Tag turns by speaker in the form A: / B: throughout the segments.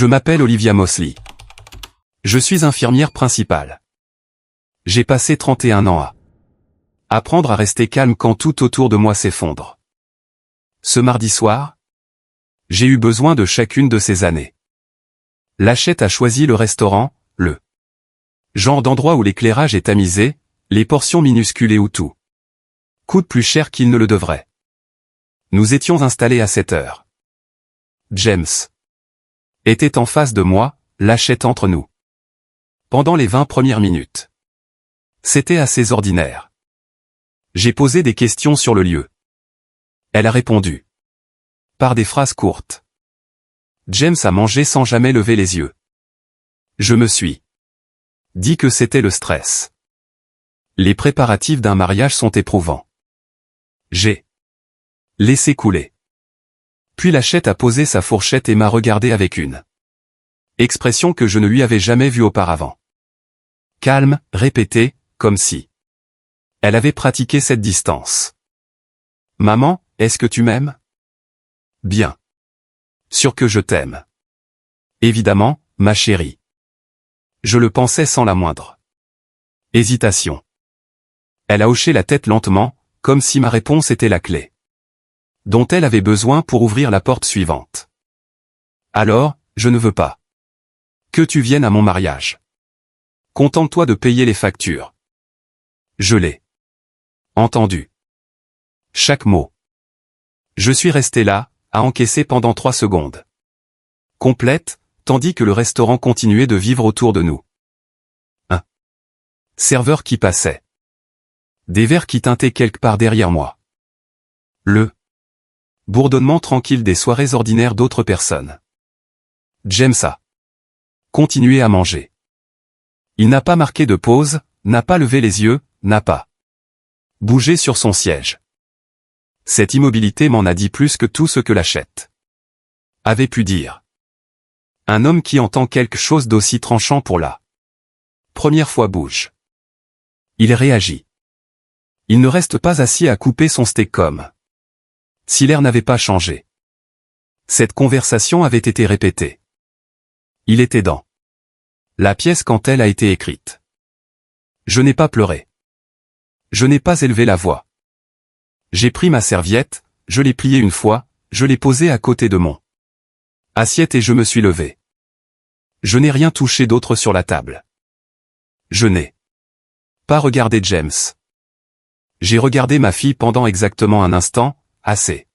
A: Je m'appelle Olivia Mosley. Je suis infirmière principale. J'ai passé 31 ans à apprendre à rester calme quand tout autour de moi s'effondre. Ce mardi soir, j'ai eu besoin de chacune de ces années. Lachette a choisi le restaurant, le genre d'endroit où l'éclairage est tamisé, les portions minuscules et où tout coûte plus cher qu'il ne le devrait. Nous étions installés à 7 heures. James était en face de moi, Lachette entre nous. Pendant les 20 premières minutes, c'était assez ordinaire. J'ai posé des questions sur le lieu. Elle a répondu par des phrases courtes. James a mangé sans jamais lever les yeux. Je me suis dit que c'était le stress. Les préparatifs d'un mariage sont éprouvants. J'ai laissé couler. Puis Lachette a posé sa fourchette et m'a regardé avec une expression que je ne lui avais jamais vue auparavant. Calme, répétée, comme si elle avait pratiqué cette distance. Maman, est-ce que tu m'aimes? Bien sûr que je t'aime. Évidemment, ma chérie. Je le pensais sans la moindre hésitation. Elle a hoché la tête lentement, comme si ma réponse était la clé dont elle avait besoin pour ouvrir la porte suivante. Alors, je ne veux pas que tu viennes à mon mariage. Contente-toi de payer les factures. Je l'ai entendu. Chaque mot. Je suis resté là, à encaisser pendant 3 secondes. Complète, tandis que le restaurant continuait de vivre autour de nous. Un serveur qui passait. Des verres qui tintaient quelque part derrière moi. Le bourdonnement tranquille des soirées ordinaires d'autres personnes. James a continué à manger. Il n'a pas marqué de pause, n'a pas levé les yeux, n'a pas bougé sur son siège. Cette immobilité m'en a dit plus que tout ce que Lachette avait pu dire. Un homme qui entend quelque chose d'aussi tranchant pour la première fois bouge. Il réagit. Il ne reste pas assis à couper son steak comme si l'air n'avait pas changé. Cette conversation avait été répétée. Il était dans la pièce quand elle a été écrite. Je n'ai pas pleuré. Je n'ai pas élevé la voix. J'ai pris ma serviette, je l'ai pliée une fois, je l'ai posée à côté de mon assiette et je me suis levé. Je n'ai rien touché d'autre sur la table. Je n'ai pas regardé James. J'ai regardé ma fille pendant exactement un instant, assez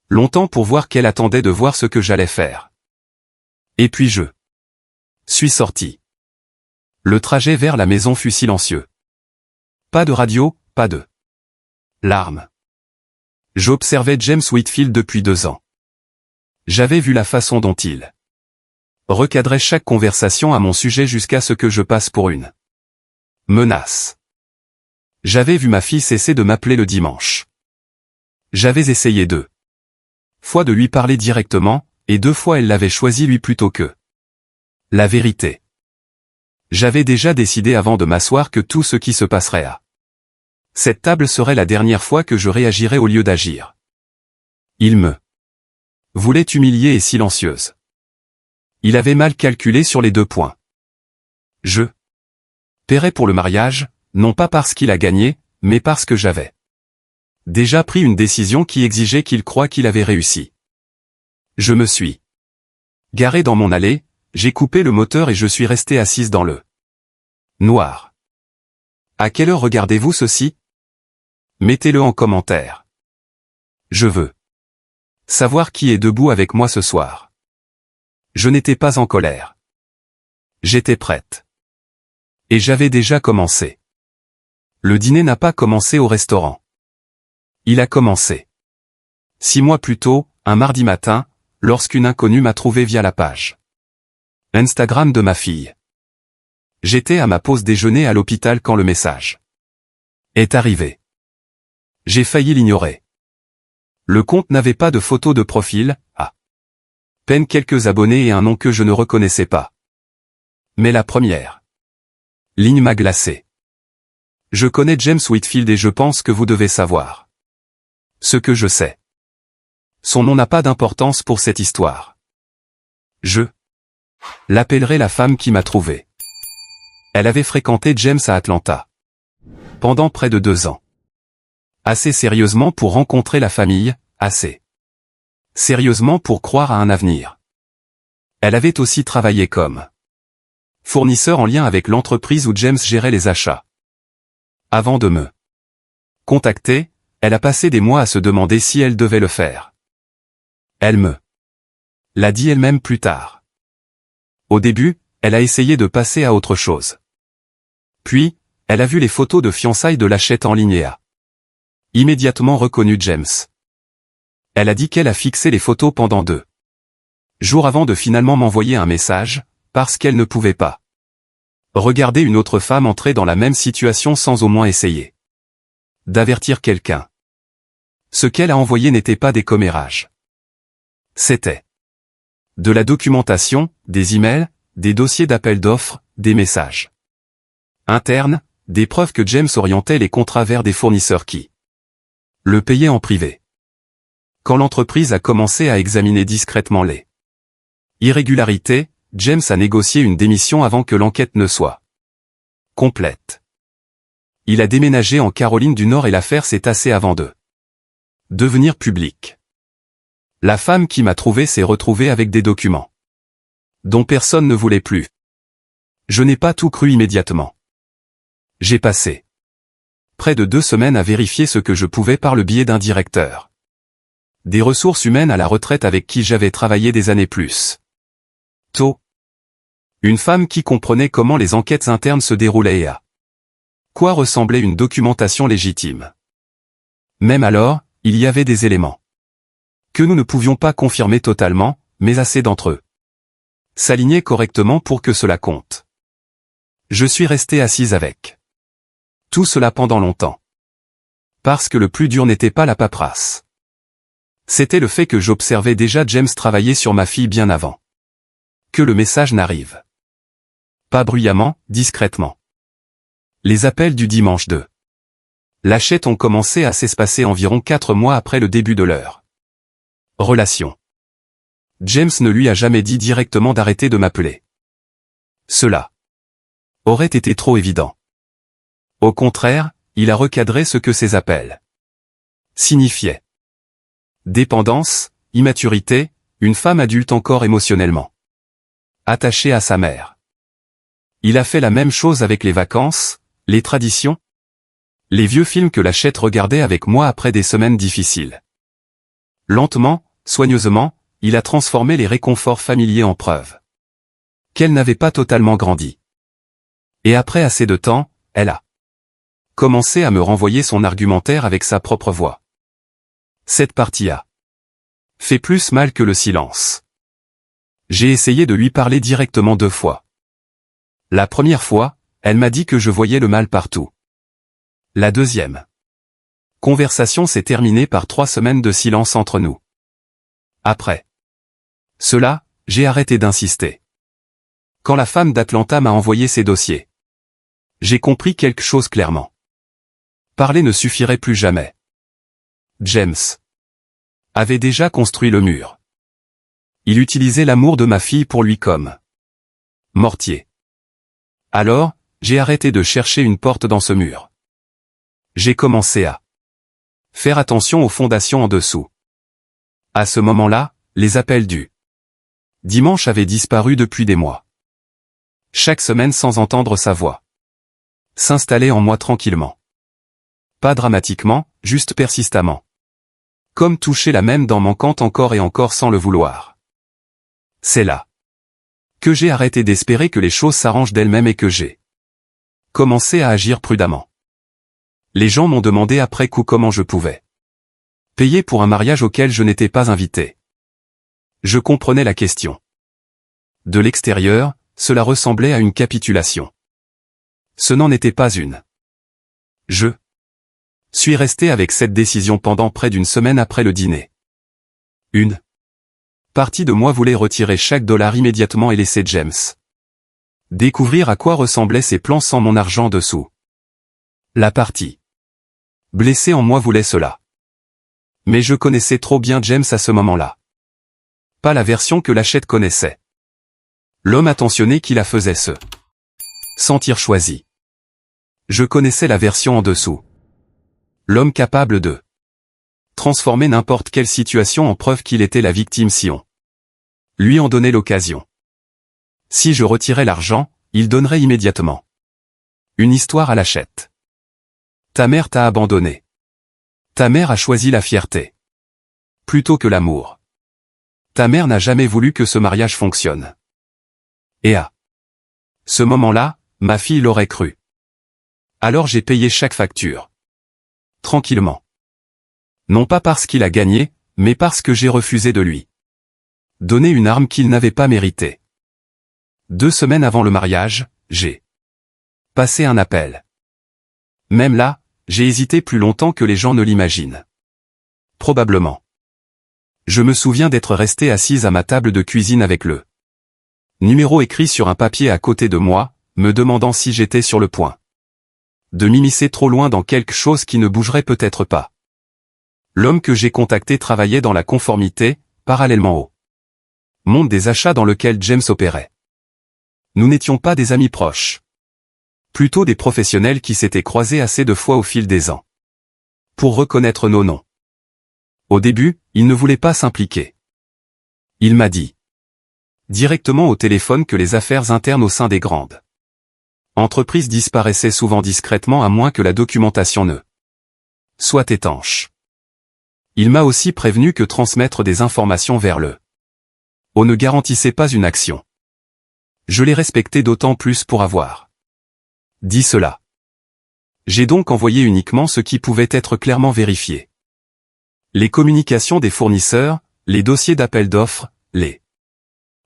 A: longtemps pour voir qu'elle attendait de voir ce que j'allais faire. Et puis je suis sorti. Le trajet vers la maison fut silencieux. Pas de radio, pas de larmes. J'observais James Whitfield depuis 2 ans. J'avais vu la façon dont il recadrait chaque conversation à mon sujet jusqu'à ce que je passe pour une menace. J'avais vu ma fille cesser de m'appeler le dimanche. J'avais essayé 2 fois de lui parler directement, et 2 fois elle l'avait choisi lui plutôt que la vérité. J'avais déjà décidé avant de m'asseoir que tout ce qui se passerait à cette table serait la dernière fois que je réagirais au lieu d'agir. Il me voulait humiliée et silencieuse. Il avait mal calculé sur les 2 points. Je paierais pour le mariage, non pas parce qu'il a gagné, mais parce que j'avais déjà pris une décision qui exigeait qu'il croie qu'il avait réussi. Je me suis garé dans mon allée, j'ai coupé le moteur et je suis resté assise dans le noir. À quelle heure regardez-vous ceci? Mettez-le en commentaire. Je veux savoir qui est debout avec moi ce soir. Je n'étais pas en colère. J'étais prête. Et j'avais déjà commencé. Le dîner n'a pas commencé au restaurant. Il a commencé 6 mois plus tôt, un mardi matin, lorsqu'une inconnue m'a trouvé via la page Instagram de ma fille. J'étais à ma pause déjeuner à l'hôpital quand le message est arrivé. J'ai failli l'ignorer. Le compte n'avait pas de photo de profil, à peine quelques abonnés et un nom que je ne reconnaissais pas. Mais la première ligne m'a glacé. Je connais James Whitfield et je pense que vous devez savoir ce que je sais. Son nom n'a pas d'importance pour cette histoire. Je L'appellerai la femme qui m'a trouvé. Elle avait fréquenté James à Atlanta. Pendant près de 2 ans. Assez sérieusement pour rencontrer la famille, assez sérieusement pour croire à un avenir. Elle avait aussi travaillé comme fournisseur en lien avec l'entreprise où James gérait les achats. Avant de me contacter, elle a passé des mois à se demander si elle devait le faire. Elle me l'a dit elle-même plus tard. Au début, elle a essayé de passer à autre chose. Puis, elle a vu les photos de fiançailles de Lachette en ligne et a immédiatement reconnu James. Elle a dit qu'elle a fixé les photos pendant 2 jours avant de finalement m'envoyer un message, parce qu'elle ne pouvait pas regarder une autre femme entrer dans la même situation sans au moins essayer d'avertir quelqu'un. Ce qu'elle a envoyé n'était pas des commérages. C'était de la documentation, des emails, des dossiers d'appel d'offres, des messages internes, des preuves que James orientait les contrats vers des fournisseurs qui le payaient en privé. Quand l'entreprise a commencé à examiner discrètement les irrégularités, James a négocié une démission avant que l'enquête ne soit complète. Il a déménagé en Caroline du Nord et l'affaire s'est tassée avant de devenir publique. La femme qui m'a trouvé s'est retrouvée avec des documents dont personne ne voulait plus. Je n'ai pas tout cru immédiatement. J'ai passé près de 2 semaines à vérifier ce que je pouvais par le biais d'un directeur des ressources humaines à la retraite avec qui j'avais travaillé des années plus tôt. Une femme qui comprenait comment les enquêtes internes se déroulaient et à quoi ressemblait une documentation légitime. Même alors, il y avait des éléments que nous ne pouvions pas confirmer totalement, mais assez d'entre eux s'alignaient correctement pour que cela compte. Je suis resté assise avec tout cela pendant longtemps. Parce que le plus dur n'était pas la paperasse. C'était le fait que j'observais déjà James travailler sur ma fille bien avant que le message n'arrive. Pas bruyamment, discrètement. Les appels du dimanche 2 Lachette ont commencé à s'espacer environ 4 mois après le début de leur relation. James ne lui a jamais dit directement d'arrêter de m'appeler. Cela aurait été trop évident. Au contraire, il a recadré ce que ces appels signifiaient. Dépendance, immaturité, une femme adulte encore émotionnellement attachée à sa mère. Il a fait la même chose avec les vacances, les traditions, les vieux films que Lachette regardait avec moi après des semaines difficiles. Lentement, soigneusement, il a transformé les réconforts familiers en preuves qu'elle n'avait pas totalement grandi. Et après assez de temps, elle a commencé à me renvoyer son argumentaire avec sa propre voix. Cette partie a fait plus mal que le silence. J'ai essayé de lui parler directement 2 fois. La première fois, elle m'a dit que je voyais le mal partout. La deuxième conversation s'est terminée par 3 semaines de silence entre nous. Après cela, j'ai arrêté d'insister. Quand la femme d'Atlanta m'a envoyé ses dossiers, j'ai compris quelque chose clairement. Parler ne suffirait plus jamais. James avait déjà construit le mur. Il utilisait l'amour de ma fille pour lui comme mortier. Alors, j'ai arrêté de chercher une porte dans ce mur. J'ai commencé à faire attention aux fondations en dessous. À ce moment-là, les appels du dimanche avaient disparu depuis des mois. Chaque semaine sans entendre sa voix s'installait en moi tranquillement. Pas dramatiquement, juste persistamment. Comme toucher la même dent manquante encore et encore sans le vouloir. C'est là que j'ai arrêté d'espérer que les choses s'arrangent d'elles-mêmes et que j'ai commencé à agir prudemment. Les gens m'ont demandé après coup comment je pouvais payer pour un mariage auquel je n'étais pas invité. Je comprenais la question. De l'extérieur, cela ressemblait à une capitulation. Ce n'en était pas une. Je suis resté avec cette décision pendant près d'1 semaine après le dîner. Une partie de moi voulait retirer chaque dollar immédiatement et laisser James découvrir à quoi ressemblaient ses plans sans mon argent dessous. La partie blessée en moi voulait cela. Mais je connaissais trop bien James à ce moment-là. Pas la version que Lachette connaissait. L'homme attentionné qui la faisait se sentir choisi. Je connaissais la version en dessous. L'homme capable de transformer n'importe quelle situation en preuve qu'il était la victime si on lui en donnait l'occasion. Si je retirais l'argent, il donnerait immédiatement. Une histoire à l'achète. Ta mère t'a abandonné. Ta mère a choisi la fierté plutôt que l'amour. Ta mère n'a jamais voulu que ce mariage fonctionne. Et à ce moment-là, ma fille l'aurait cru. Alors j'ai payé chaque facture. Tranquillement. Non pas parce qu'il a gagné, mais parce que j'ai refusé de lui donner une arme qu'il n'avait pas méritée. 2 semaines avant le mariage, j'ai passé un appel. Même là, j'ai hésité plus longtemps que les gens ne l'imaginent. Probablement. Je me souviens d'être resté assise à ma table de cuisine avec le numéro écrit sur un papier à côté de moi, me demandant si j'étais sur le point de m'immiscer trop loin dans quelque chose qui ne bougerait peut-être pas. L'homme que j'ai contacté travaillait dans la conformité, parallèlement au monde des achats dans lequel James opérait. Nous n'étions pas des amis proches. Plutôt des professionnels qui s'étaient croisés assez de fois au fil des ans pour reconnaître nos noms. Au début, il ne voulait pas s'impliquer. Il m'a dit directement au téléphone que les affaires internes au sein des grandes entreprises disparaissaient souvent discrètement à moins que la documentation ne soit étanche. Il m'a aussi prévenu que transmettre des informations vers le haut ne garantissait pas une action. Je l'ai respecté d'autant plus pour avoir dit cela. J'ai donc envoyé uniquement ce qui pouvait être clairement vérifié. Les communications des fournisseurs, les dossiers d'appel d'offres, les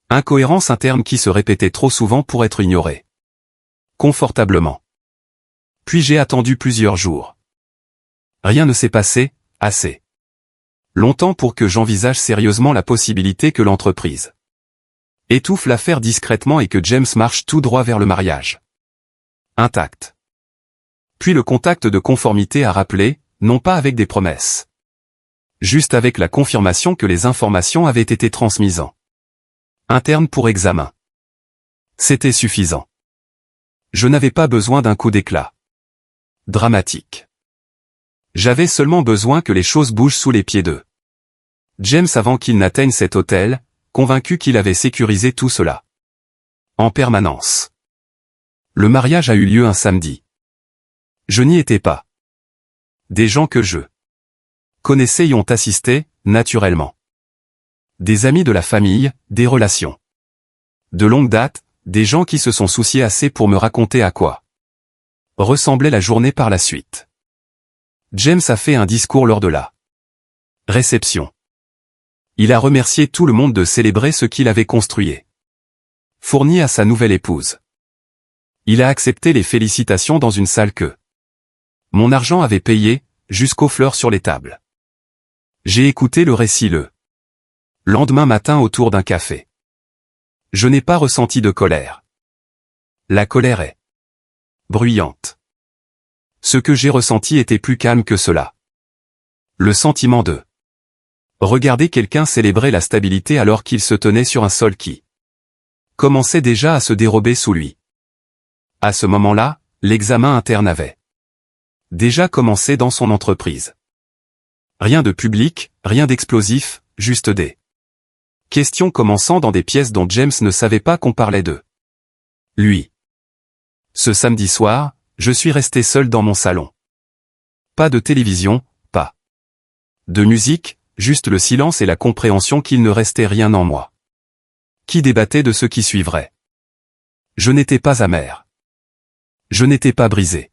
A: incohérences internes qui se répétaient trop souvent pour être ignorées. Confortablement. Puis j'ai attendu plusieurs jours. Rien ne s'est passé, assez longtemps pour que j'envisage sérieusement la possibilité que l'entreprise étouffe l'affaire discrètement et que James marche tout droit vers le mariage intact. Puis le contact de conformité a rappelé, non pas avec des promesses, juste avec la confirmation que les informations avaient été transmises en interne pour examen. C'était suffisant. Je n'avais pas besoin d'un coup d'éclat dramatique. J'avais seulement besoin que les choses bougent sous les pieds d'eux. James avant qu'il n'atteigne cet hôtel, convaincu qu'il avait sécurisé tout cela en permanence. Le mariage a eu lieu un samedi. Je n'y étais pas. Des gens que je connaissais y ont assisté, naturellement. Des amis de la famille, des relations de longue date, des gens qui se sont souciés assez pour me raconter à quoi ressemblait la journée par la suite. James a fait un discours lors de la réception. Il a remercié tout le monde de célébrer ce qu'il avait construit. Fourni à sa nouvelle épouse. Il a accepté les félicitations dans une salle que mon argent avait payée, jusqu'aux fleurs sur les tables. J'ai écouté le récit le lendemain matin autour d'un café. Je n'ai pas ressenti de colère. La colère est bruyante. Ce que j'ai ressenti était plus calme que cela. Le sentiment de regarder quelqu'un célébrer la stabilité alors qu'il se tenait sur un sol qui commençait déjà à se dérober sous lui. À ce moment-là, l'examen interne avait déjà commencé dans son entreprise. Rien de public, rien d'explosif, juste des questions commençant dans des pièces dont James ne savait pas qu'on parlait d'eux. Lui. Ce samedi soir, je suis resté seul dans mon salon. Pas de télévision, pas de musique, juste le silence et la compréhension qu'il ne restait rien en moi. Qui débattait de ce qui suivrait. Je n'étais pas amer. Je n'étais pas brisé.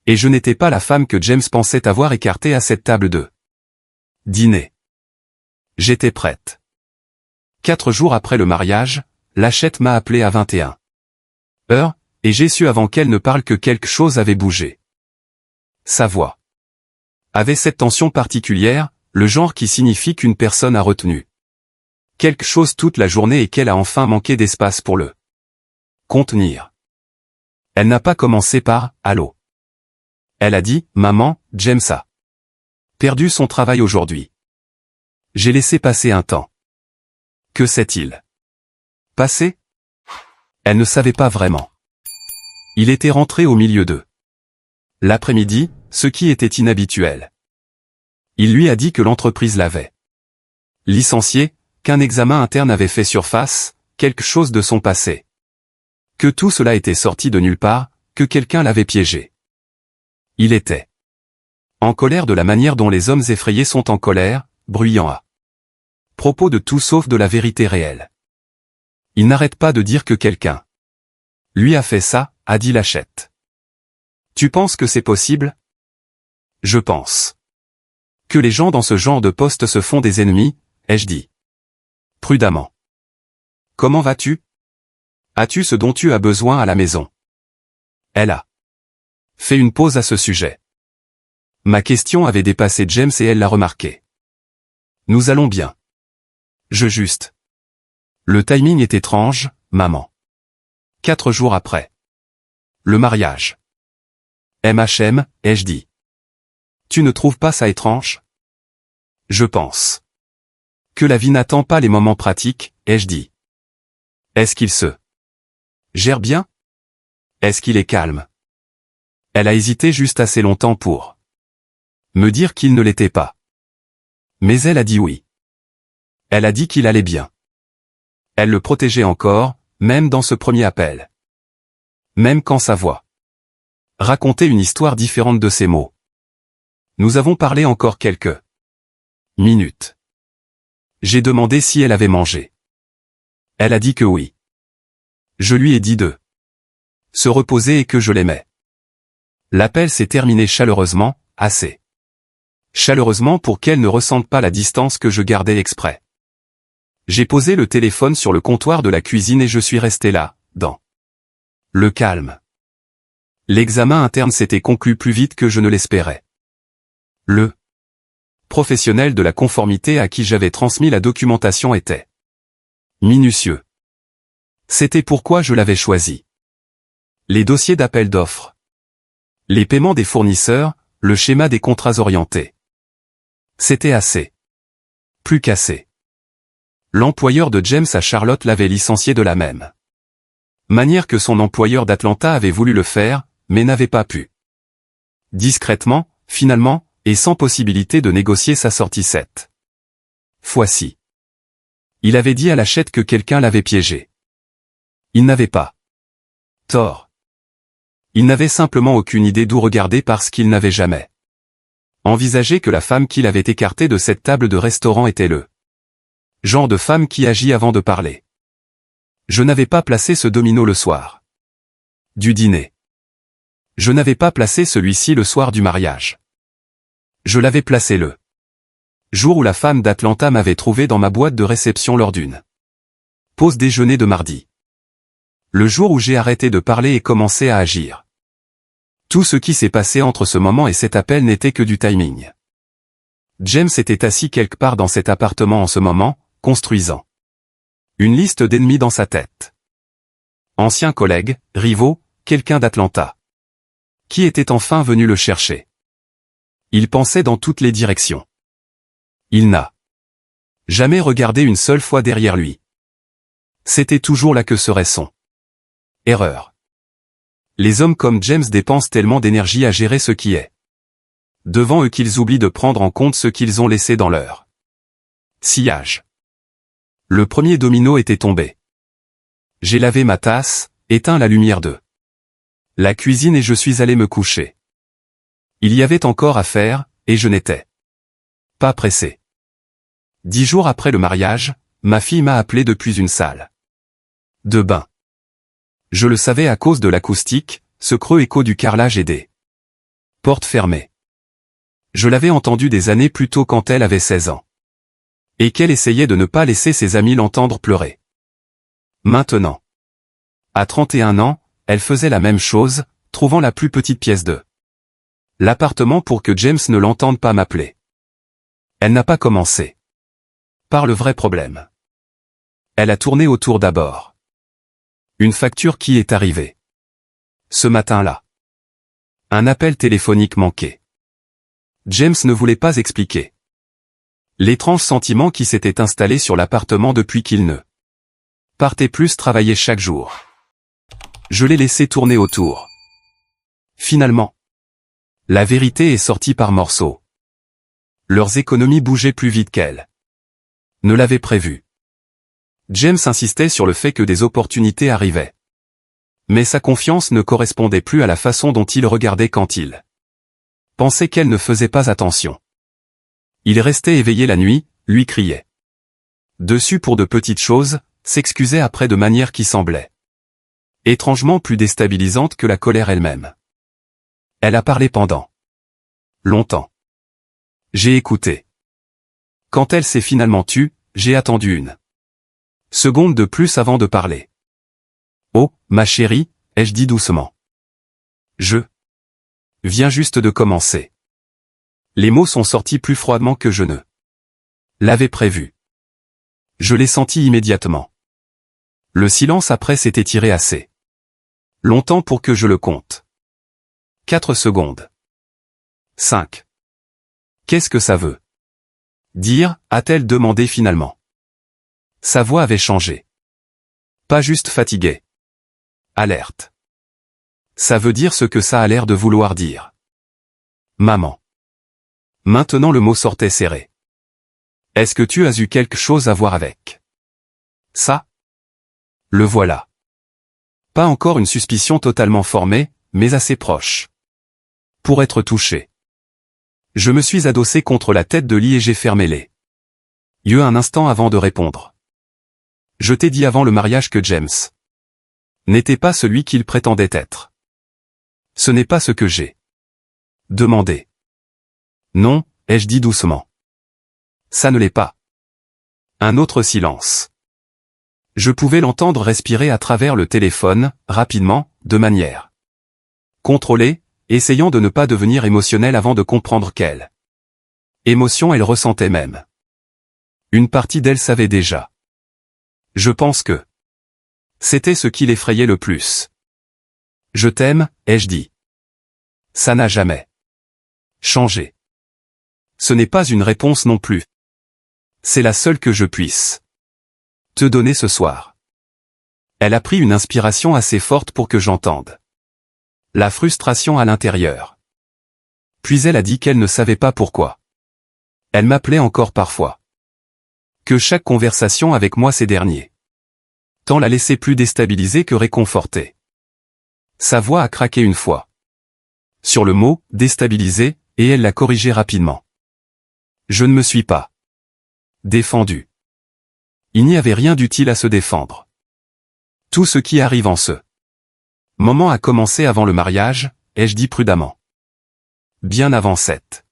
A: Et je n'étais pas la femme que James pensait avoir écartée à cette table de dîner. J'étais prête. 4 jours après le mariage, Lachette m'a appelé à 21h, et j'ai su avant qu'elle ne parle que quelque chose avait bougé. Sa voix avait cette tension particulière, le genre qui signifie qu'une personne a retenu quelque chose toute la journée et qu'elle a enfin manqué d'espace pour le contenir. Elle n'a pas commencé par « Allô ». Elle a dit « Maman, James a perdu son travail aujourd'hui. » J'ai laissé passer un temps. Que s'est-il passé ? Elle ne savait pas vraiment. Il était rentré au milieu d'eux. L'après-midi, ce qui était inhabituel. Il lui a dit que l'entreprise l'avait licencié, qu'un examen interne avait fait surface, quelque chose de son passé. Que tout cela était sorti de nulle part, que quelqu'un l'avait piégé. Il était en colère de la manière dont les hommes effrayés sont en colère, bruyant à propos de tout sauf de la vérité réelle. Il n'arrête pas de dire que quelqu'un lui a fait ça, a dit Lachette. Tu penses que c'est possible? Je pense que les gens dans ce genre de poste se font des ennemis, ai-je dit. Prudemment. Comment vas-tu? As-tu ce dont tu as besoin à la maison? Elle a fait une pause à ce sujet. Ma question avait dépassé James et elle l'a remarqué. Nous allons bien. Je juste. Le timing est étrange, maman. 4 jours après. Le mariage. MHM, ai-je dit. Tu ne trouves pas ça étrange? Je pense que la vie n'attend pas les moments pratiques, ai-je dit. Est-ce qu'il se gère bien? Est-ce qu'il est calme? Elle a hésité juste assez longtemps pour me dire qu'il ne l'était pas. Mais elle a dit oui. Elle a dit qu'il allait bien. Elle le protégeait encore, même dans ce premier appel. Même quand sa voix racontait une histoire différente de ses mots. Nous avons parlé encore quelques minutes. J'ai demandé si elle avait mangé. Elle a dit que oui. Je lui ai dit de se reposer et que je l'aimais. L'appel s'est terminé chaleureusement, assez chaleureusement pour qu'elle ne ressente pas la distance que je gardais exprès. J'ai posé le téléphone sur le comptoir de la cuisine et je suis resté là, dans le calme. L'examen interne s'était conclu plus vite que je ne l'espérais. Le professionnel de la conformité à qui j'avais transmis la documentation était minutieux. C'était pourquoi je l'avais choisi. Les dossiers d'appel d'offres, les paiements des fournisseurs, le schéma des contrats orientés. C'était assez. Plus qu'assez. L'employeur de James à Charlotte l'avait licencié de la même manière que son employeur d'Atlanta avait voulu le faire, mais n'avait pas pu. Discrètement, finalement, et sans possibilité de négocier sa sortie cette fois-ci. Il avait dit à Lachette que quelqu'un l'avait piégé. Il n'avait pas tort. Il n'avait simplement aucune idée d'où regarder parce qu'il n'avait jamais envisagé que la femme qu'il avait écartée de cette table de restaurant était le genre de femme qui agit avant de parler. Je n'avais pas placé ce domino le soir du dîner. Je n'avais pas placé celui-ci le soir du mariage. Je l'avais placé le jour où la femme d'Atlanta m'avait trouvé dans ma boîte de réception lors d'une pause déjeuner de mardi. Le jour où j'ai arrêté de parler et commencé à agir. Tout ce qui s'est passé entre ce moment et cet appel n'était que du timing. James était assis quelque part dans cet appartement en ce moment, construisant une liste d'ennemis dans sa tête. Anciens collègues, rivaux, quelqu'un d'Atlanta. Qui était enfin venu le chercher. Il pensait dans toutes les directions. Il n'a jamais regardé une seule fois derrière lui. C'était toujours là que serait son erreur. Les hommes comme James dépensent tellement d'énergie à gérer ce qui est devant eux qu'ils oublient de prendre en compte ce qu'ils ont laissé dans leur sillage. Le premier domino était tombé. J'ai lavé ma tasse, éteint la lumière de la cuisine et je suis allé me coucher. Il y avait encore à faire, et je n'étais pas pressé. 10 jours après le mariage, ma fille m'a appelé depuis une salle de bain. Je le savais à cause de l'acoustique, ce creux écho du carrelage et des portes fermées. Je l'avais entendu des années plus tôt quand elle avait 16 ans. Et qu'elle essayait de ne pas laisser ses amis l'entendre pleurer. Maintenant, à 31 ans, elle faisait la même chose, trouvant la plus petite pièce de l'appartement pour que James ne l'entende pas m'appeler. Elle n'a pas commencé par le vrai problème. Elle a tourné autour d'abord. Une facture qui est arrivée. Ce matin-là. Un appel téléphonique manqué. James ne voulait pas expliquer l'étrange sentiment qui s'était installé sur l'appartement depuis qu'il ne partait plus travailler chaque jour. Je l'ai laissé tourner autour. Finalement, la vérité est sortie par morceaux. Leurs économies bougeaient plus vite qu'elle ne l'avaient prévu. James insistait sur le fait que des opportunités arrivaient. Mais sa confiance ne correspondait plus à la façon dont il regardait quand il pensait qu'elle ne faisait pas attention. Il restait éveillé la nuit, lui criait dessus pour de petites choses, s'excusait après de manière qui semblait étrangement plus déstabilisante que la colère elle-même. Elle a parlé pendant longtemps. J'ai écouté. Quand elle s'est finalement tue, j'ai attendu une seconde de plus avant de parler. Oh, ma chérie, ai-je dit doucement. Je viens juste de commencer. Les mots sont sortis plus froidement que je ne l'avais prévu. Je l'ai senti immédiatement. Le silence après s'est étiré assez longtemps pour que je le compte. 4 secondes. 5. Qu'est-ce que ça veut dire, a-t-elle demandé finalement. Sa voix avait changé. Pas juste fatiguée. Alerte. Ça veut dire ce que ça a l'air de vouloir dire. Maman. Maintenant le mot sortait serré. Est-ce que tu as eu quelque chose à voir avec ça? Le voilà. Pas encore une suspicion totalement formée, mais assez proche pour être touché. Je me suis adossé contre la tête de lit et j'ai fermé les yeux un instant avant de répondre. Je t'ai dit avant le mariage que James n'était pas celui qu'il prétendait être. Ce n'est pas ce que j'ai demandé. Non, ai-je dit doucement. Ça ne l'est pas. Un autre silence. Je pouvais l'entendre respirer à travers le téléphone, rapidement, de manière contrôlée, essayant de ne pas devenir émotionnelle avant de comprendre quelle émotion elle ressentait même. Une partie d'elle savait déjà. Je pense que c'était ce qui l'effrayait le plus. Je t'aime, ai-je dit. Ça n'a jamais changé. Ce n'est pas une réponse non plus. C'est la seule que je puisse te donner ce soir. Elle a pris une inspiration assez forte pour que j'entende la frustration à l'intérieur. Puis elle a dit qu'elle ne savait pas pourquoi. Elle m'appelait encore parfois. Que chaque conversation avec moi ces derniers temps la laissait plus déstabilisée que réconfortée. Sa voix a craqué une fois sur le mot « déstabilisé » et elle l'a corrigé rapidement. Je ne me suis pas défendu. Il n'y avait rien d'utile à se défendre. Tout ce qui arrive en ce moment a commencé avant le mariage, ai-je dit prudemment. Bien avant cette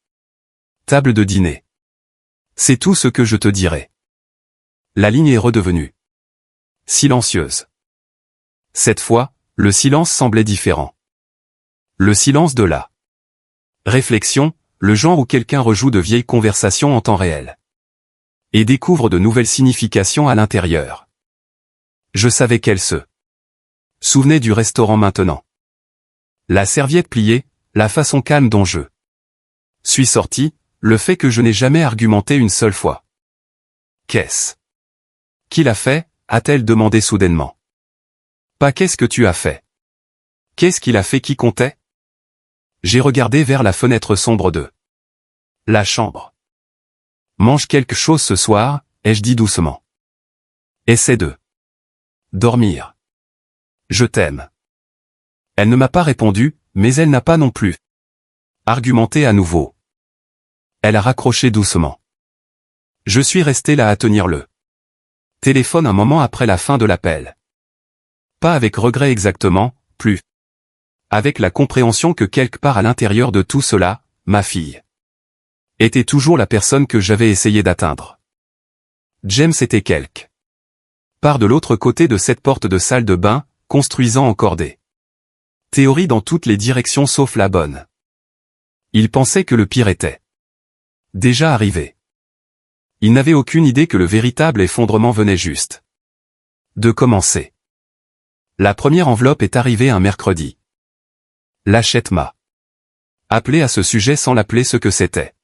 A: table de dîner. C'est tout ce que je te dirai. La ligne est redevenue silencieuse. Cette fois, le silence semblait différent. Le silence de la réflexion, le genre où quelqu'un rejoue de vieilles conversations en temps réel. Et découvre de nouvelles significations à l'intérieur. Je savais qu'elle se souvenait du restaurant maintenant. La serviette pliée, la façon calme dont je suis sorti, le fait que je n'ai jamais argumenté une seule fois. Qu'est-ce qu'il a fait, a-t-elle demandé soudainement. Pas qu'est-ce que tu as fait. Qu'est-ce qu'il a fait qui comptait? J'ai regardé vers la fenêtre sombre de la chambre. Mange quelque chose ce soir, ai-je dit doucement. Essaie de dormir. Je t'aime. Elle ne m'a pas répondu, mais elle n'a pas non plus argumenté à nouveau. Elle a raccroché doucement. Je suis resté là à tenir le téléphone un moment après la fin de l'appel. Pas avec regret exactement, plus avec la compréhension que quelque part à l'intérieur de tout cela, ma fille était toujours la personne que j'avais essayé d'atteindre. James était quelque part de l'autre côté de cette porte de salle de bain, construisant encore des théories dans toutes les directions sauf la bonne. Il pensait que le pire était déjà arrivé. Il n'avait aucune idée que le véritable effondrement venait juste de commencer. La première enveloppe est arrivée un mercredi. L'achète m'a appelé à ce sujet sans l'appeler ce que c'était.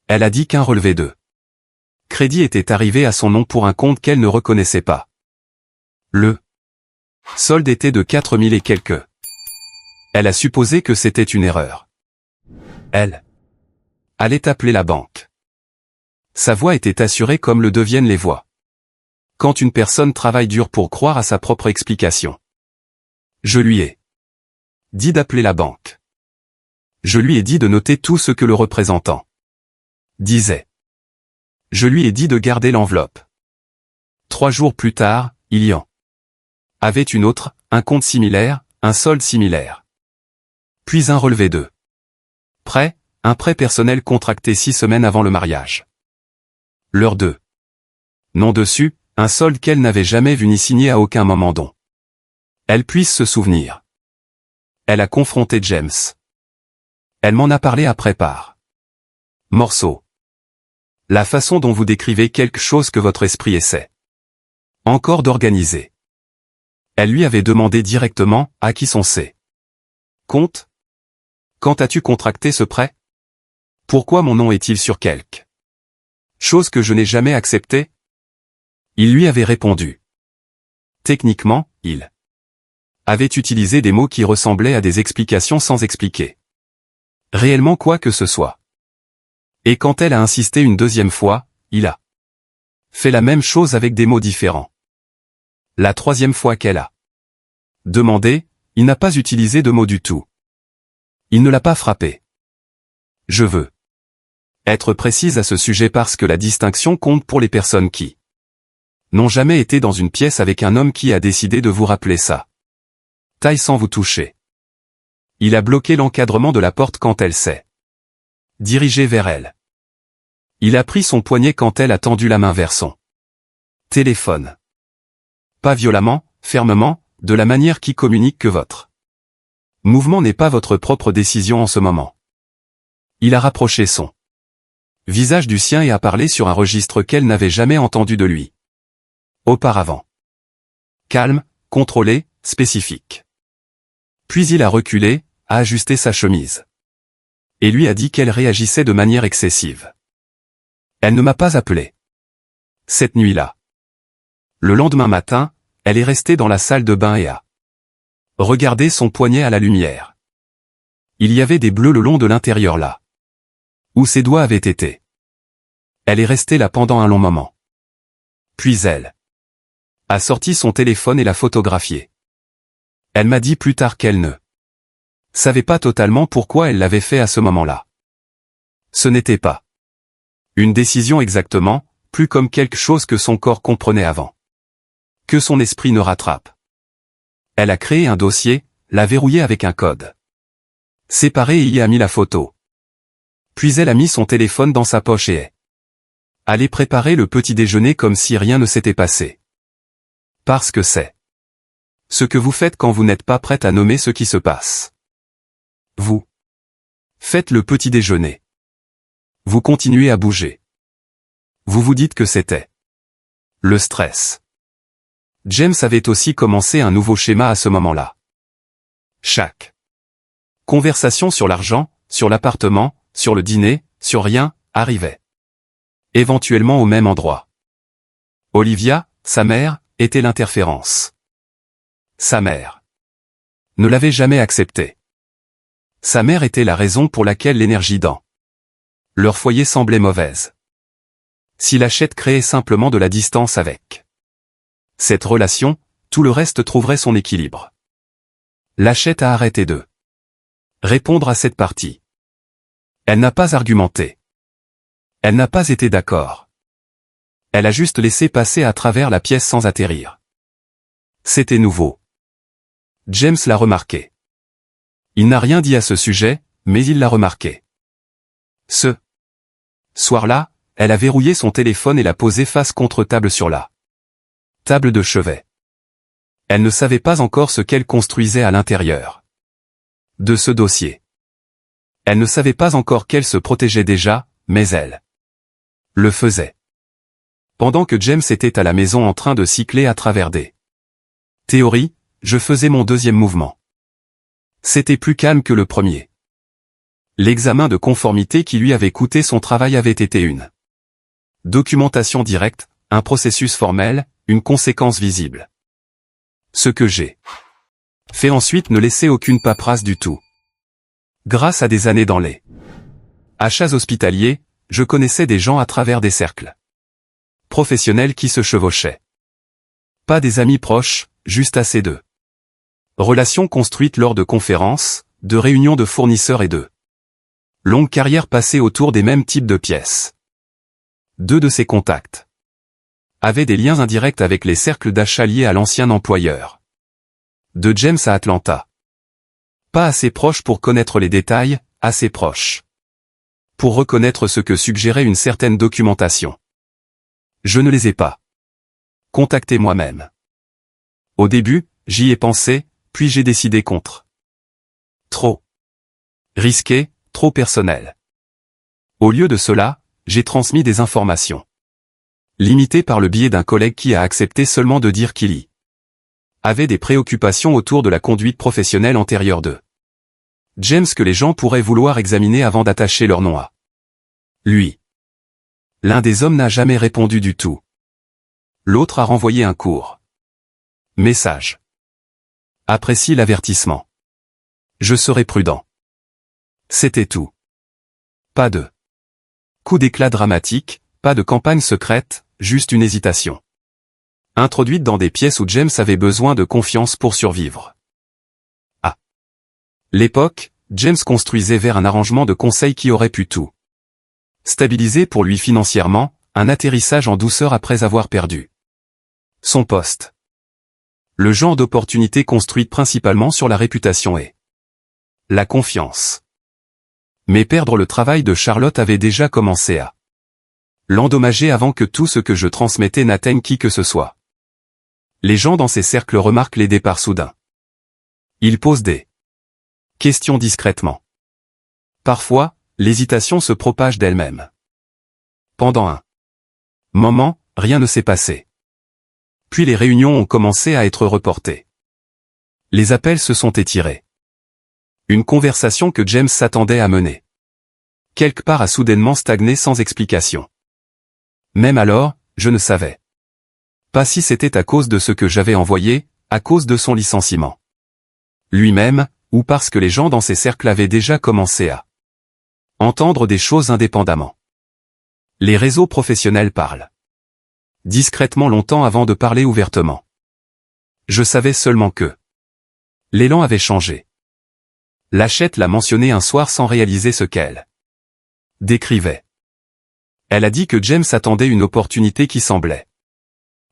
A: Elle a dit qu'un relevé de crédit était arrivé à son nom pour un compte qu'elle ne reconnaissait pas. Le Solde était de 4000 et quelques. Elle a supposé que c'était une erreur. Elle allait appeler la banque. Sa voix était assurée comme le deviennent les voix. Quand une personne travaille dur pour croire à sa propre explication. Je lui ai dit d'appeler la banque. Je lui ai dit de noter tout ce que le représentant disait. Je lui ai dit de garder l'enveloppe. 3 jours plus tard, il y en avait une autre, un compte similaire, un solde similaire. Puis un relevé de prêt, un prêt personnel contracté 6 semaines avant le mariage. L'heure de nom dessus, un solde qu'elle n'avait jamais vu ni signé à aucun moment dont elle puisse se souvenir. Elle a confronté James. Elle m'en a parlé après par morceaux. La façon dont vous décrivez quelque chose que votre esprit essaie encore d'organiser. Elle lui avait demandé directement à qui sont ces comptes. Quand as-tu contracté ce prêt? Pourquoi mon nom est-il sur quelque chose que je n'ai jamais accepté? Il lui avait répondu. Techniquement, il avait utilisé des mots qui ressemblaient à des explications sans expliquer réellement quoi que ce soit. Et quand elle a insisté une deuxième fois, il a fait la même chose avec des mots différents. La troisième fois qu'elle a demandé, il n'a pas utilisé de mots du tout. Il ne l'a pas frappé. Je veux être précise à ce sujet parce que la distinction compte pour les personnes qui n'ont jamais été dans une pièce avec un homme qui a décidé de vous rappeler ça. Taille sans vous toucher. Il a bloqué l'encadrement de la porte quand elle s'est dirigée vers elle. Il a pris son poignet quand elle a tendu la main vers son téléphone. Pas violemment, fermement, de la manière qui communique que votre mouvement n'est pas votre propre décision en ce moment. Il a rapproché son visage du sien et a parlé sur un registre qu'elle n'avait jamais entendu de lui auparavant. Calme, contrôlé, spécifique. Puis il a reculé, a ajusté sa chemise. Et lui a dit qu'elle réagissait de manière excessive. Elle ne m'a pas appelé. Cette nuit-là. Le lendemain matin, elle est restée dans la salle de bain et a regardé son poignet à la lumière. Il y avait des bleus le long de l'intérieur là. Où ses doigts avaient été. Elle est restée là pendant un long moment. Puis elle a sorti son téléphone et l'a photographié. Elle m'a dit plus tard qu'elle ne savait pas totalement pourquoi elle l'avait fait à ce moment-là. Ce n'était pas une décision exactement, plus comme quelque chose que son corps comprenait avant. Que son esprit ne rattrape. Elle a créé un dossier, l'a verrouillé avec un code séparé et y a mis la photo. Puis elle a mis son téléphone dans sa poche et est allée préparer le petit déjeuner comme si rien ne s'était passé. Parce que c'est ce que vous faites quand vous n'êtes pas prête à nommer ce qui se passe. Vous faites le petit déjeuner. Vous continuez à bouger. Vous vous dites que c'était le stress. James avait aussi commencé un nouveau schéma à ce moment-là. Chaque conversation sur l'argent, sur l'appartement, sur le dîner, sur rien, arrivait éventuellement au même endroit. Olivia, sa mère, était l'interférence. Sa mère ne l'avait jamais accepté. Sa mère était la raison pour laquelle l'énergie dans leur foyer semblait mauvaise. Si Lachette créait simplement de la distance avec cette relation, tout le reste trouverait son équilibre. Lachette a arrêté de répondre à cette partie. Elle n'a pas argumenté. Elle n'a pas été d'accord. Elle a juste laissé passer à travers la pièce sans atterrir. C'était nouveau. James l'a remarqué. Il n'a rien dit à ce sujet, mais il l'a remarqué. Ce soir-là, elle a verrouillé son téléphone et l'a posé face contre table sur la table de chevet. Elle ne savait pas encore ce qu'elle construisait à l'intérieur de ce dossier. Elle ne savait pas encore qu'elle se protégeait déjà, mais elle le faisait. Pendant que James était à la maison en train de cycler à travers des théories, je faisais mon deuxième mouvement. C'était plus calme que le premier. L'examen de conformité qui lui avait coûté son travail avait été une documentation directe, un processus formel, une conséquence visible. Ce que j'ai fait ensuite ne laissait aucune paperasse du tout. Grâce à des années dans les achats hospitaliers, je connaissais des gens à travers des cercles professionnels qui se chevauchaient. Pas des amis proches, juste assez de relations construites lors de conférences, de réunions de fournisseurs et de longues carrières passées autour des mêmes types de pièces. 2 de ces contacts avaient des liens indirects avec les cercles d'achat liés à l'ancien employeur de James à Atlanta. Pas assez proches pour connaître les détails, assez proches pour reconnaître ce que suggérait une certaine documentation. Je ne les ai pas contactés moi-même. Au début, j'y ai pensé, puis j'ai décidé contre. Trop risqué, trop personnel. Au lieu de cela, j'ai transmis des informations limitées par le biais d'un collègue qui a accepté seulement de dire qu'il y avait des préoccupations autour de la conduite professionnelle antérieure de James que les gens pourraient vouloir examiner avant d'attacher leur nom à lui. L'un des hommes n'a jamais répondu du tout. L'autre a renvoyé un court message. Apprécie l'avertissement. Je serai prudent. C'était tout. Pas de coup d'éclat dramatique, pas de campagne secrète, juste une hésitation introduite dans des pièces où James avait besoin de confiance pour survivre. À l'époque, James construisait vers un arrangement de conseil qui aurait pu tout stabiliser pour lui financièrement, un atterrissage en douceur après avoir perdu son poste. Le genre d'opportunité construite principalement sur la réputation et la confiance. Mais perdre le travail de Charlotte avait déjà commencé à l'endommager avant que tout ce que je transmettais n'atteigne qui que ce soit. Les gens dans ces cercles remarquent les départs soudains. Ils posent des questions discrètement. Parfois, l'hésitation se propage d'elle-même. Pendant un moment, rien ne s'est passé. Puis les réunions ont commencé à être reportées. Les appels se sont étirés. Une conversation que James s'attendait à mener quelque part a soudainement stagné sans explication. Même alors, je ne savais pas si c'était à cause de ce que j'avais envoyé, à cause de son licenciement lui-même, ou parce que les gens dans ces cercles avaient déjà commencé à entendre des choses indépendamment. Les réseaux professionnels parlent discrètement longtemps avant de parler ouvertement. Je savais seulement que l'élan avait changé. Lachette l'a mentionné un soir sans réaliser ce qu'elle décrivait. Elle a dit que James attendait une opportunité qui semblait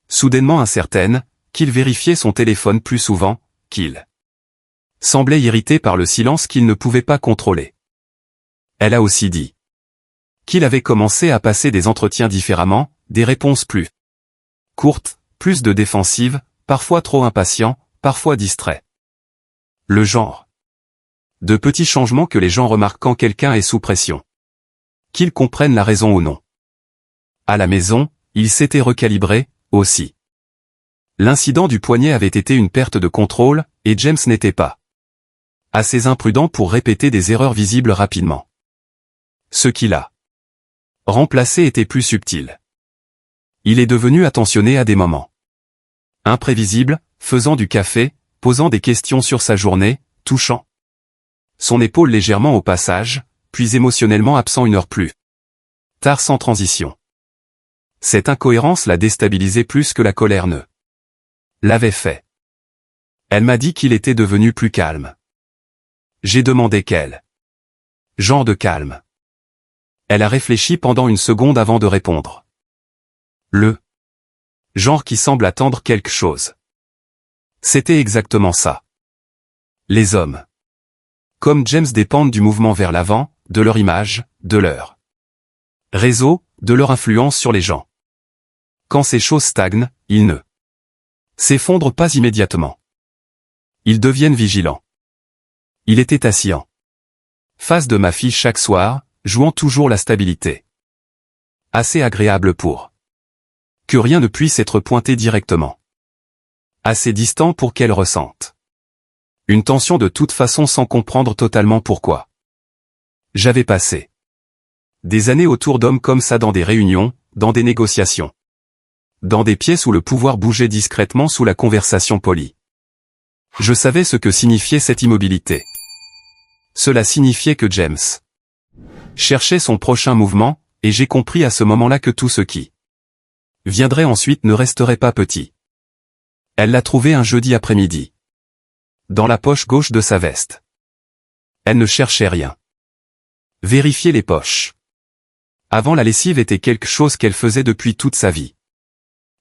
A: soudainement incertaine, qu'il vérifiait son téléphone plus souvent, qu'il semblait irrité par le silence qu'il ne pouvait pas contrôler. Elle a aussi dit qu'il avait commencé à passer des entretiens différemment, des réponses plus courtes, plus de défensives, parfois trop impatients, parfois distraits. Le genre de petits changements que les gens remarquent quand quelqu'un est sous pression. Qu'ils comprennent la raison ou non. À la maison, il s'était recalibré, aussi. L'incident du poignet avait été une perte de contrôle, et James n'était pas assez imprudent pour répéter des erreurs visibles rapidement. Ce qu'il a remplacé était plus subtil. Il est devenu attentionné à des moments imprévisibles, faisant du café, posant des questions sur sa journée, touchant son épaule légèrement au passage, puis émotionnellement absent une heure plus tard sans transition. Cette incohérence l'a déstabilisé plus que la colère ne l'avait fait. Elle m'a dit qu'il était devenu plus calme. J'ai demandé quel genre de calme. Elle a réfléchi pendant une seconde avant de répondre. Le genre qui semble attendre quelque chose. C'était exactement ça. Les hommes comme James dépendent du mouvement vers l'avant, de leur image, de leur réseau, de leur influence sur les gens. Quand ces choses stagnent, ils ne s'effondrent pas immédiatement. Ils deviennent vigilants. Il était assis en face de ma fille chaque soir, jouant toujours la stabilité. Assez agréable pour que rien ne puisse être pointé directement. Assez distant pour qu'elle ressente une tension de toute façon sans comprendre totalement pourquoi. J'avais passé des années autour d'hommes comme ça dans des réunions, dans des négociations. Dans des pièces où le pouvoir bougeait discrètement sous la conversation polie. Je savais ce que signifiait cette immobilité. Cela signifiait que James cherchait son prochain mouvement, et j'ai compris à ce moment-là que tout ce qui viendrait ensuite ne resterait pas petit. Elle l'a trouvé un jeudi après-midi, dans la poche gauche de sa veste. Elle ne cherchait rien. Vérifier les poches avant la lessive était quelque chose qu'elle faisait depuis toute sa vie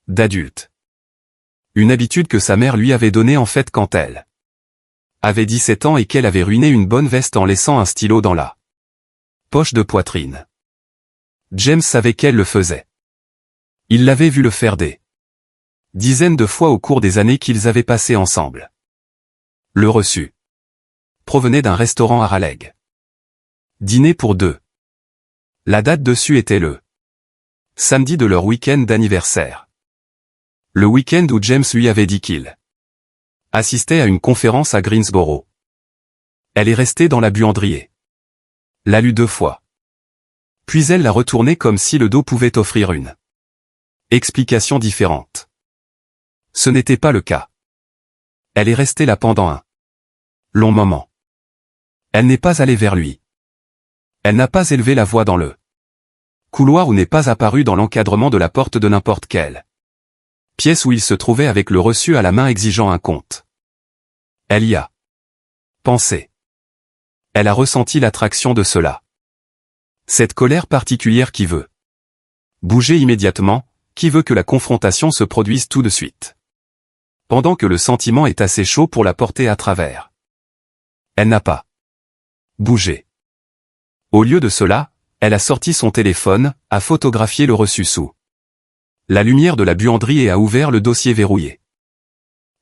A: d'adulte. Une habitude que sa mère lui avait donnée en fait quand elle avait 17 ans et qu'elle avait ruiné une bonne veste en laissant un stylo dans la poche de poitrine. James savait qu'elle le faisait. Il l'avait vu le faire des dizaines de fois au cours des années qu'ils avaient passées ensemble. Le reçu provenait d'un restaurant à Raleigh. Dîner pour deux. La date dessus était le samedi de leur week-end d'anniversaire. Le week-end où James lui avait dit qu'il assistait à une conférence à Greensboro. Elle est restée dans la buanderie et l'a lu 2 fois. Puis elle l'a retourné comme si le dos pouvait offrir une explication différente. Ce n'était pas le cas. Elle est restée là pendant un long moment. Elle n'est pas allée vers lui. Elle n'a pas élevé la voix dans le couloir ou n'est pas apparue dans l'encadrement de la porte de n'importe quelle pièce où il se trouvait avec le reçu à la main exigeant un compte. Elle y a pensé. Elle a ressenti l'attraction de cela. Cette colère particulière qui veut bouger immédiatement, qui veut que la confrontation se produise tout de suite. Pendant que le sentiment est assez chaud pour la porter à travers. Elle n'a pas bougé. Au lieu de cela, elle a sorti son téléphone, a photographié le reçu sous la lumière de la buanderie et a ouvert le dossier verrouillé.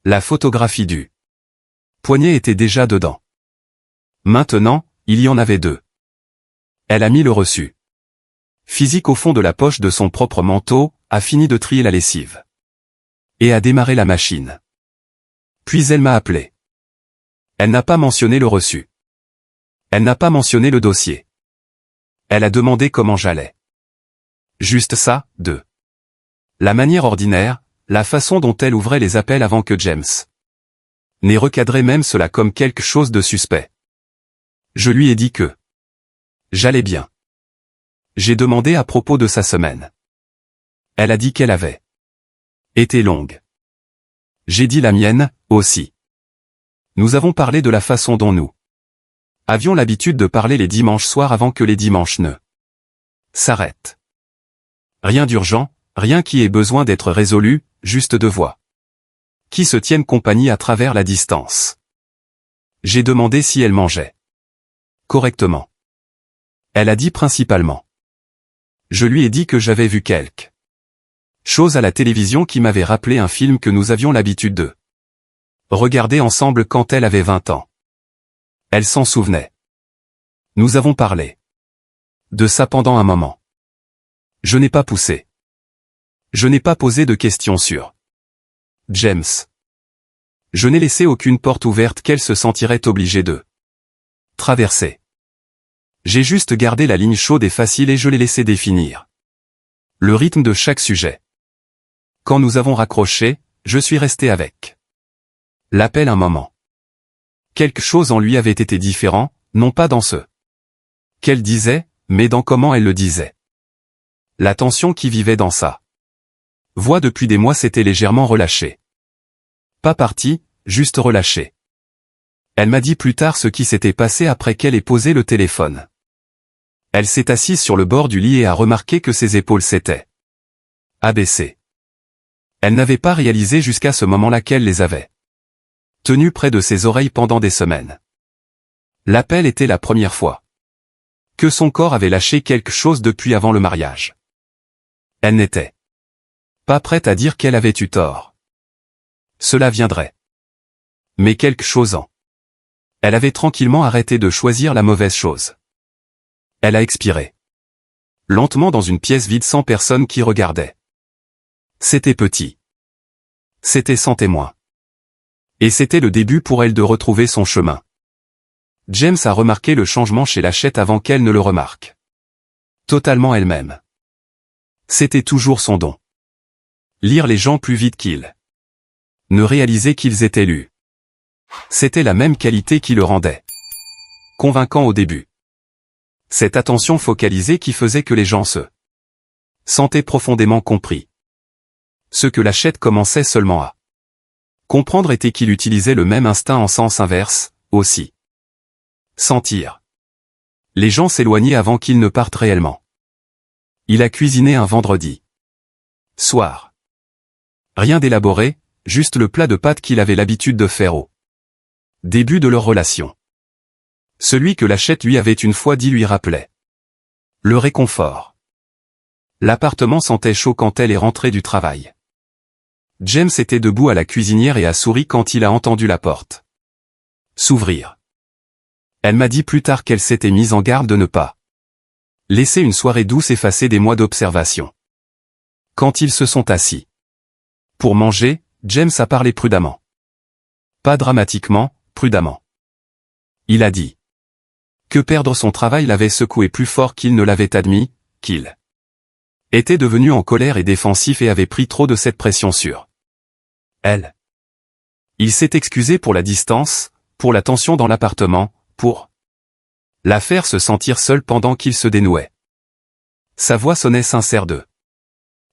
A: La photographie du poignet était déjà dedans. Maintenant, il y en avait 2. Elle a mis le reçu physique au fond de la poche de son propre manteau, a fini de trier la lessive. Et a démarré la machine. Puis elle m'a appelé. Elle n'a pas mentionné le reçu. Elle n'a pas mentionné le dossier. Elle a demandé comment j'allais. Juste ça, de la manière ordinaire, la façon dont elle ouvrait les appels avant que James n'ait recadré même cela comme quelque chose de suspect. Je lui ai dit que j'allais bien. J'ai demandé à propos de sa semaine. Elle a dit qu'elle avait été longue. J'ai dit la mienne, aussi. Nous avons parlé de la façon dont nous avions l'habitude de parler les dimanches soirs avant que les dimanches ne s'arrêtent. Rien d'urgent, rien qui ait besoin d'être résolu, juste 2 voix qui se tiennent compagnie à travers la distance. J'ai demandé si elle mangeait correctement. Elle a dit principalement. Je lui ai dit que j'avais vu quelque chose à la télévision qui m'avait rappelé un film que nous avions l'habitude de regarder ensemble quand elle avait 20 ans. Elle s'en souvenait. Nous avons parlé de ça pendant un moment. Je n'ai pas poussé. Je n'ai pas posé de questions sur James. Je n'ai laissé aucune porte ouverte qu'elle se sentirait obligée de traverser. J'ai juste gardé la ligne chaude et facile et je l'ai laissé définir le rythme de chaque sujet. Quand nous avons raccroché, je suis resté avec l'appel un moment. Quelque chose en lui avait été différent, non pas dans ce qu'elle disait, mais dans comment elle le disait. La tension qui vivait dans sa voix depuis des mois s'était légèrement relâchée. Pas partie, juste relâchée. Elle m'a dit plus tard ce qui s'était passé après qu'elle ait posé le téléphone. Elle s'est assise sur le bord du lit et a remarqué que ses épaules s'étaient abaissées. Elle n'avait pas réalisé jusqu'à ce moment-là qu'elle les avait tenues près de ses oreilles pendant des semaines. L'appel était la première fois que son corps avait lâché quelque chose depuis avant le mariage. Elle n'était pas prête à dire qu'elle avait eu tort. Cela viendrait. Mais quelque chose en elle avait tranquillement arrêté de choisir la mauvaise chose. Elle a expiré. Lentement dans une pièce vide sans personne qui regardait. C'était petit. C'était sans témoin. Et c'était le début pour elle de retrouver son chemin. James a remarqué le changement chez Lachette avant qu'elle ne le remarque. Totalement elle-même. C'était toujours son don. Lire les gens plus vite qu'ils ne réalisaient qu'ils étaient lus. C'était la même qualité qui le rendait convaincant au début. Cette attention focalisée qui faisait que les gens se sentaient profondément compris. Ce que Lachette commençait seulement à comprendre était qu'il utilisait le même instinct en sens inverse, aussi. Sentir. Les gens s'éloignaient avant qu'ils ne partent réellement. Il a cuisiné un vendredi soir. Rien d'élaboré, juste le plat de pâtes qu'il avait l'habitude de faire au début de leur relation. Celui que Lachette lui avait une fois dit lui rappelait le réconfort. L'appartement sentait chaud quand elle est rentrée du travail. James était debout à la cuisinière et a souri quand il a entendu la porte s'ouvrir. Elle m'a dit plus tard qu'elle s'était mise en garde de ne pas laisser une soirée douce effacer des mois d'observation. Quand ils se sont assis pour manger, James a parlé prudemment. Pas dramatiquement, prudemment. Il a dit que perdre son travail l'avait secoué plus fort qu'il ne l'avait admis, qu'il était devenu en colère et défensif et avait pris trop de cette pression sur elle. Il s'est excusé pour la distance, pour la tension dans l'appartement, pour la faire se sentir seule pendant qu'il se dénouait. Sa voix sonnait sincère de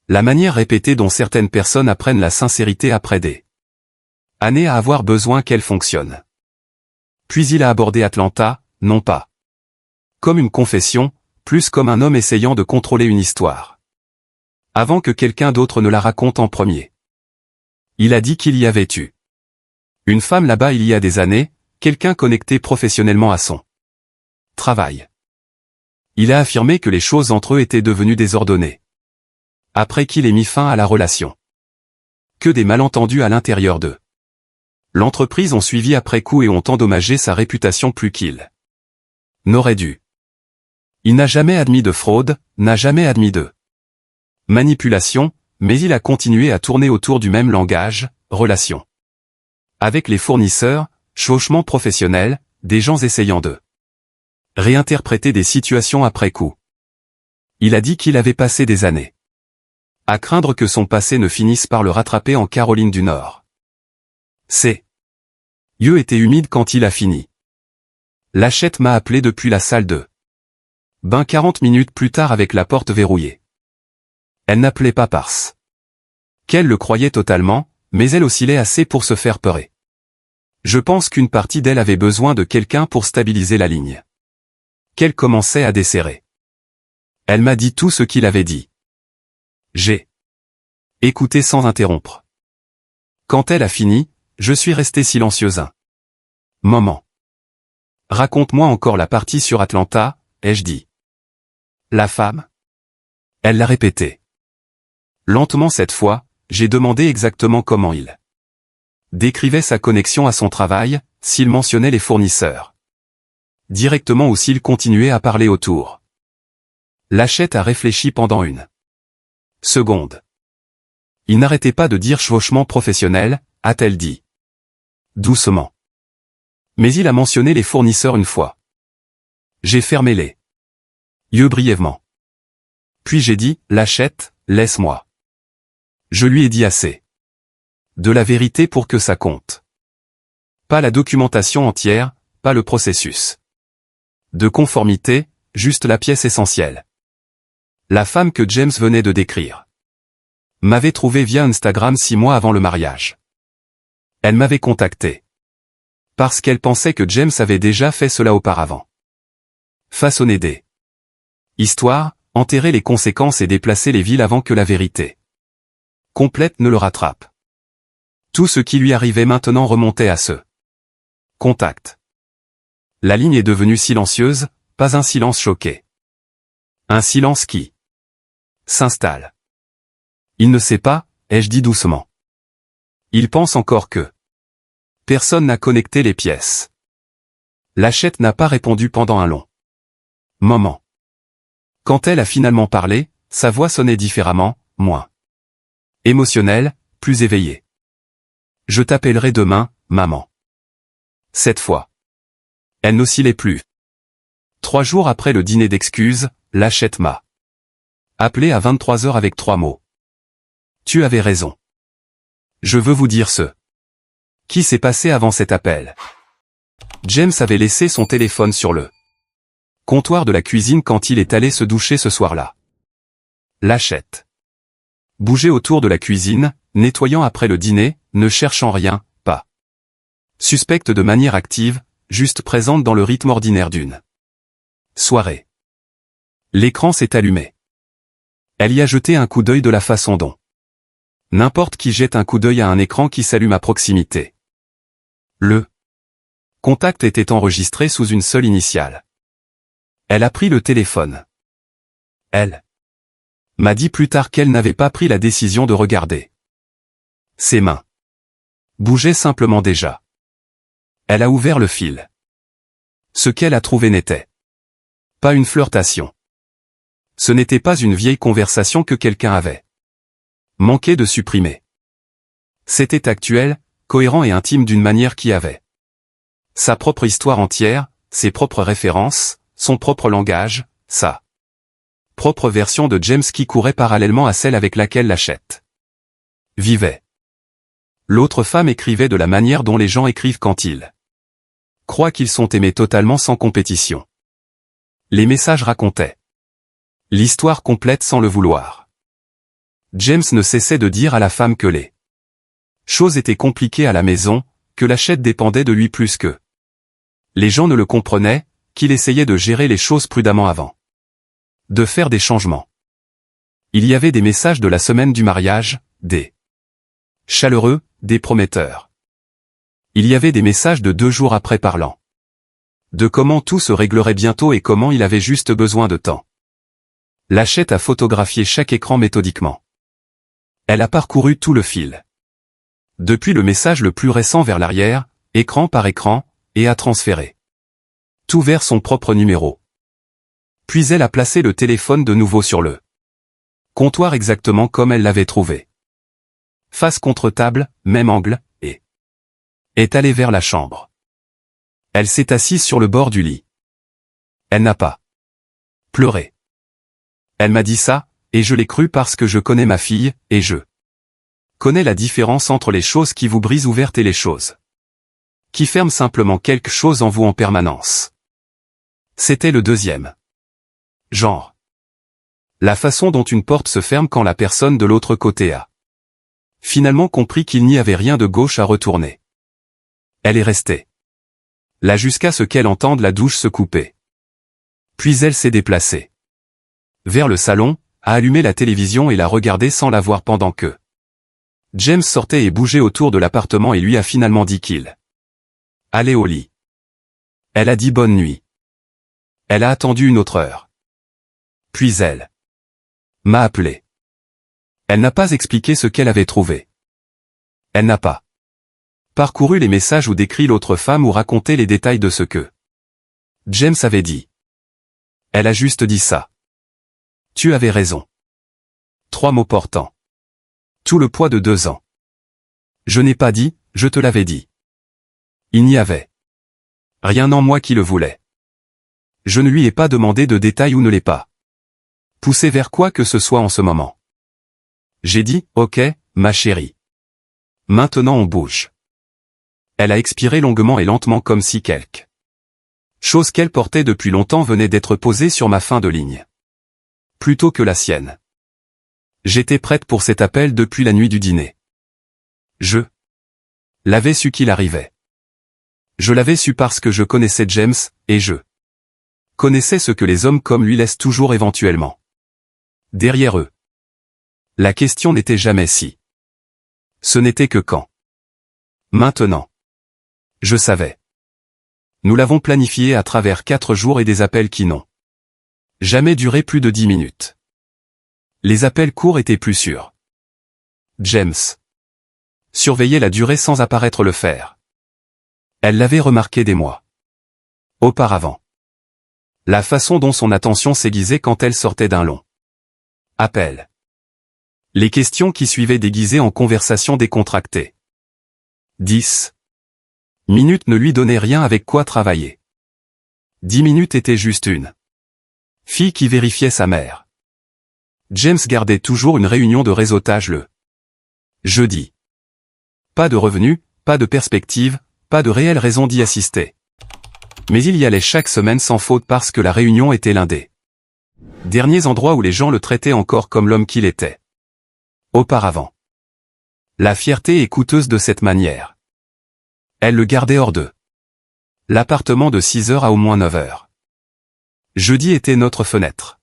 A: la manière répétée dont certaines personnes apprennent la sincérité après des années à avoir besoin qu'elle fonctionne. Puis il a abordé Atlanta, non pas comme une confession, plus comme un homme essayant de contrôler une histoire. Avant que quelqu'un d'autre ne la raconte en premier. Il a dit qu'il y avait eu une femme là-bas il y a des années, quelqu'un connecté professionnellement à son travail. Il a affirmé que les choses entre eux étaient devenues désordonnées. Après qu'il ait mis fin à la relation. Que des malentendus à l'intérieur d'eux. L'entreprise ont suivi après coup et ont endommagé sa réputation plus qu'il n'aurait dû. Il n'a jamais admis de fraude, n'a jamais admis de manipulation, mais il a continué à tourner autour du même langage, relation. Avec les fournisseurs, chauchement professionnel, des gens essayant de réinterpréter des situations après coup. Il a dit qu'il avait passé des années à craindre que son passé ne finisse par le rattraper en Caroline du Nord. Ses yeux étaient humides quand il a fini. Lachette m'a appelé depuis la salle de bain 40 minutes plus tard avec la porte verrouillée. Elle n'appelait pas parce qu'elle le croyait totalement, mais elle oscillait assez pour se faire peurer. Je pense qu'une partie d'elle avait besoin de quelqu'un pour stabiliser la ligne. Qu'elle commençait à desserrer. Elle m'a dit tout ce qu'il avait dit. J'ai écouté sans interrompre. Quand elle a fini, je suis resté silencieux un moment. Raconte-moi encore la partie sur Atlanta, ai-je dit. La femme? Elle l'a répété. Lentement cette fois, j'ai demandé exactement comment il décrivait sa connexion à son travail, s'il mentionnait les fournisseurs. Directement ou s'il continuait à parler autour. Lachette a réfléchi pendant une seconde. Il n'arrêtait pas de dire chevauchement professionnel, a-t-elle dit. Doucement. Mais il a mentionné les fournisseurs une fois. J'ai fermé les yeux brièvement. Puis j'ai dit, Lachette, laisse-moi. Je lui ai dit assez. De la vérité pour que ça compte. Pas la documentation entière, pas le processus. De conformité, juste la pièce essentielle. La femme que James venait de décrire. M'avait trouvé via Instagram 6 mois avant le mariage. Elle m'avait contacté. Parce qu'elle pensait que James avait déjà fait cela auparavant. Façonner des histoires, enterrer les conséquences et déplacer les villes avant que la vérité complète ne le rattrape. Tout ce qui lui arrivait maintenant remontait à ce contact. La ligne est devenue silencieuse, pas un silence choqué. Un silence qui s'installe. Il ne sait pas, ai-je dit doucement. Il pense encore que personne n'a connecté les pièces. Lachette n'a pas répondu pendant un long moment. Quand elle a finalement parlé, sa voix sonnait différemment, moins émotionnelle, plus éveillée. Je t'appellerai demain, maman. Cette fois. Elle n'oscillait plus. 3 jours après le dîner d'excuses, Lachette m'a appelé à 23h avec 3 mots. Tu avais raison. Je veux vous dire ce Qui s'est passé avant cet appel? James avait laissé son téléphone sur le comptoir de la cuisine quand il est allé se doucher ce soir-là. Lachette bougeait autour de la cuisine, nettoyant après le dîner, ne cherchant rien, pas suspecte de manière active, juste présente dans le rythme ordinaire d'une soirée. L'écran s'est allumé. Elle y a jeté un coup d'œil de la façon dont n'importe qui jette un coup d'œil à un écran qui s'allume à proximité. Le contact était enregistré sous une seule initiale. Elle a pris le téléphone. Elle m'a dit plus tard qu'elle n'avait pas pris la décision de regarder. Ses mains bougeaient simplement déjà. Elle a ouvert le fil. Ce qu'elle a trouvé n'était pas une flirtation. Ce n'était pas une vieille conversation que quelqu'un avait manqué de supprimer. C'était actuel, cohérent et intime d'une manière qui avait sa propre histoire entière, ses propres références, son propre langage, sa propre version de James qui courait parallèlement à celle avec laquelle Lachette vivait. L'autre femme écrivait de la manière dont les gens écrivent quand ils croient qu'ils sont aimés totalement sans compétition. Les messages racontaient l'histoire complète sans le vouloir. James ne cessait de dire à la femme que les choses étaient compliquées à la maison, que Lachette dépendait de lui plus que les gens ne le comprenaient, qu'il essayait de gérer les choses prudemment avant de faire des changements. Il y avait des messages de la semaine du mariage, des chaleureux, des prometteurs. Il y avait des messages de 2 jours après parlant de comment tout se réglerait bientôt et comment il avait juste besoin de temps. Lachette a photographié chaque écran méthodiquement. Elle a parcouru tout le fil. Depuis le message le plus récent vers l'arrière, écran par écran, et a transféré tout vers son propre numéro. Puis elle a placé le téléphone de nouveau sur le comptoir exactement comme elle l'avait trouvé. Face contre table, même angle, et est allée vers la chambre. Elle s'est assise sur le bord du lit. Elle n'a pas pleuré. Elle m'a dit ça, et je l'ai cru parce que je connais ma fille, et je connais la différence entre les choses qui vous brisent ouvertes et les choses qui ferment simplement quelque chose en vous en permanence. C'était le deuxième genre. La façon dont une porte se ferme quand la personne de l'autre côté a finalement compris qu'il n'y avait rien de gauche à retourner. Elle est restée là jusqu'à ce qu'elle entende la douche se couper. Puis elle s'est déplacée vers le salon, a allumé la télévision et l'a regardée sans la voir pendant que James sortait et bougeait autour de l'appartement et lui a finalement dit qu'il allait au lit. Elle a dit bonne nuit. Elle a attendu une autre heure. Puis elle m'a appelé. Elle n'a pas expliqué ce qu'elle avait trouvé. Elle n'a pas parcouru les messages ou décrit l'autre femme ou raconté les détails de ce que James avait dit. Elle a juste dit ça. Tu avais raison. 3 mots portant tout le poids de 2 ans. Je n'ai pas dit, je te l'avais dit. Il n'y avait rien en moi qui le voulait. Je ne lui ai pas demandé de détails ou ne l'ai pas poussé vers quoi que ce soit en ce moment. J'ai dit, ok, ma chérie. Maintenant on bouge. Elle a expiré longuement et lentement comme si quelque chose qu'elle portait depuis longtemps venait d'être posée sur ma fin de ligne. Plutôt que la sienne. J'étais prête pour cet appel depuis la nuit du dîner. Je l'avais su qu'il arrivait. Je l'avais su parce que je connaissais James, et je connaissais ce que les hommes comme lui laissent toujours éventuellement derrière eux. La question n'était jamais si. Ce n'était que quand. Maintenant. Je savais. Nous l'avons planifié à travers 4 jours et des appels qui n'ont jamais duré plus de 10 minutes. Les appels courts étaient plus sûrs. James surveillait la durée sans apparaître le faire. Elle l'avait remarqué des mois auparavant. La façon dont son attention s'aiguisait quand elle sortait d'un long appel. Les questions qui suivaient déguisées en conversation décontractée. 10 minutes ne lui donnaient rien avec quoi travailler. 10 minutes était juste une fille qui vérifiait sa mère. James gardait toujours une réunion de réseautage le jeudi. Pas de revenus, pas de perspective, pas de réelle raison d'y assister. Mais il y allait chaque semaine sans faute parce que la Réunion était l'un des derniers endroits où les gens le traitaient encore comme l'homme qu'il était auparavant. La fierté est coûteuse de cette manière. Elle le gardait hors de l'appartement de 6 heures à au moins 9 heures. Jeudi était notre fenêtre.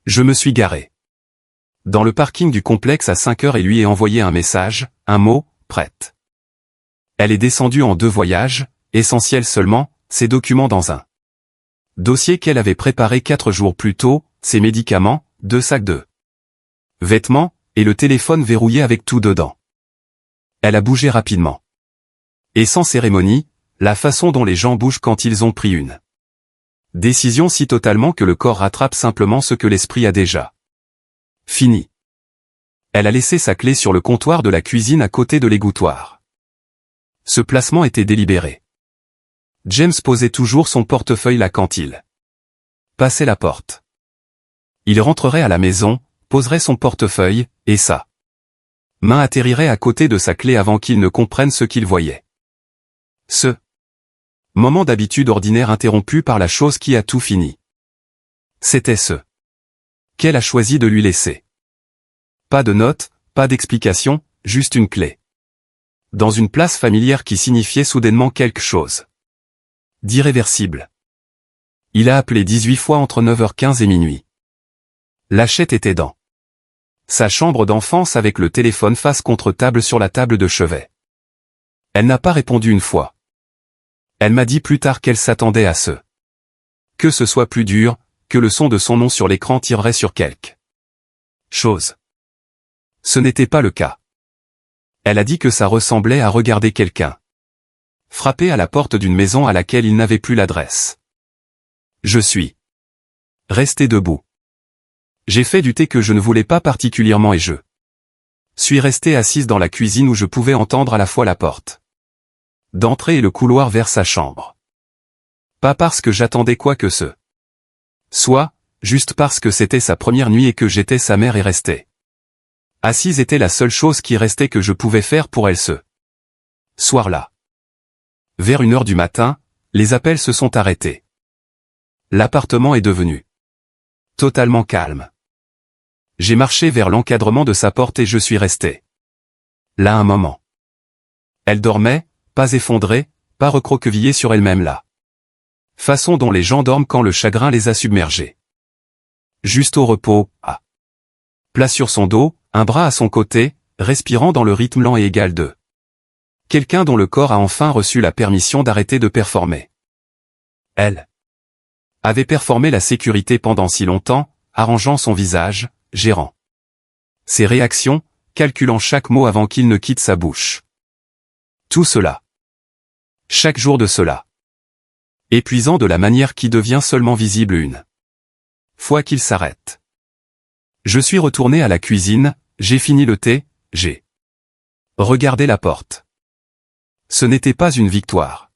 A: Je me suis garé dans le parking du complexe à 5 heures et lui ai envoyé un message, un mot, prête. Elle est descendue en 2 voyages, essentiels seulement, ses documents dans un dossier qu'elle avait préparé 4 jours plus tôt, ses médicaments, 2 sacs de vêtements, et le téléphone verrouillé avec tout dedans. Elle a bougé rapidement. Et sans cérémonie, la façon dont les gens bougent quand ils ont pris une décision si totalement que le corps rattrape simplement ce que l'esprit a déjà fini. Elle a laissé sa clé sur le comptoir de la cuisine à côté de l'égouttoir. Ce placement était délibéré. James posait toujours son portefeuille là quand il passait la porte. Il rentrerait à la maison, poserait son portefeuille, et sa main atterrirait à côté de sa clé avant qu'il ne comprenne ce qu'il voyait. Ce moment d'habitude ordinaire interrompu par la chose qui a tout fini. C'était ce qu'elle a choisi de lui laisser. Pas de note, pas d'explication, juste une clé. Dans une place familière qui signifiait soudainement quelque chose d'irréversible. Il a appelé 18 fois entre 9h15 et minuit. Lachette était dans sa chambre d'enfance avec le téléphone face contre table sur la table de chevet. Elle n'a pas répondu une fois. Elle m'a dit plus tard qu'elle s'attendait à que ce soit plus dur, que le son de son nom sur l'écran tirerait sur quelque chose. Ce n'était pas le cas. Elle a dit que ça ressemblait à regarder quelqu'un frapper à la porte d'une maison à laquelle il n'avait plus l'adresse. Je suis resté debout. J'ai fait du thé que je ne voulais pas particulièrement et je suis resté assise dans la cuisine où je pouvais entendre à la fois la porte d'entrée et le couloir vers sa chambre. Pas parce que j'attendais quoi que ce soit, juste parce que c'était sa première nuit et que j'étais sa mère et rester assise était la seule chose qui restait que je pouvais faire pour elle ce soir-là. Vers 1h du matin, les appels se sont arrêtés. L'appartement est devenu totalement calme. J'ai marché vers l'encadrement de sa porte et je suis resté là un moment. Elle dormait, pas effondrée, pas recroquevillée sur elle-même là. Façon dont les gens dorment quand le chagrin les a submergés. Juste au repos, à plat sur son dos, un bras à son côté, respirant dans le rythme lent et égal de quelqu'un dont le corps a enfin reçu la permission d'arrêter de performer. Elle avait performé la sécurité pendant si longtemps, arrangeant son visage, gérant ses réactions, calculant chaque mot avant qu'il ne quitte sa bouche. Tout cela. Chaque jour de cela. Épuisant de la manière qui devient seulement visible une fois qu'il s'arrête. Je suis retourné à la cuisine, j'ai fini le thé, j'ai regardé la porte. Ce n'était pas une victoire.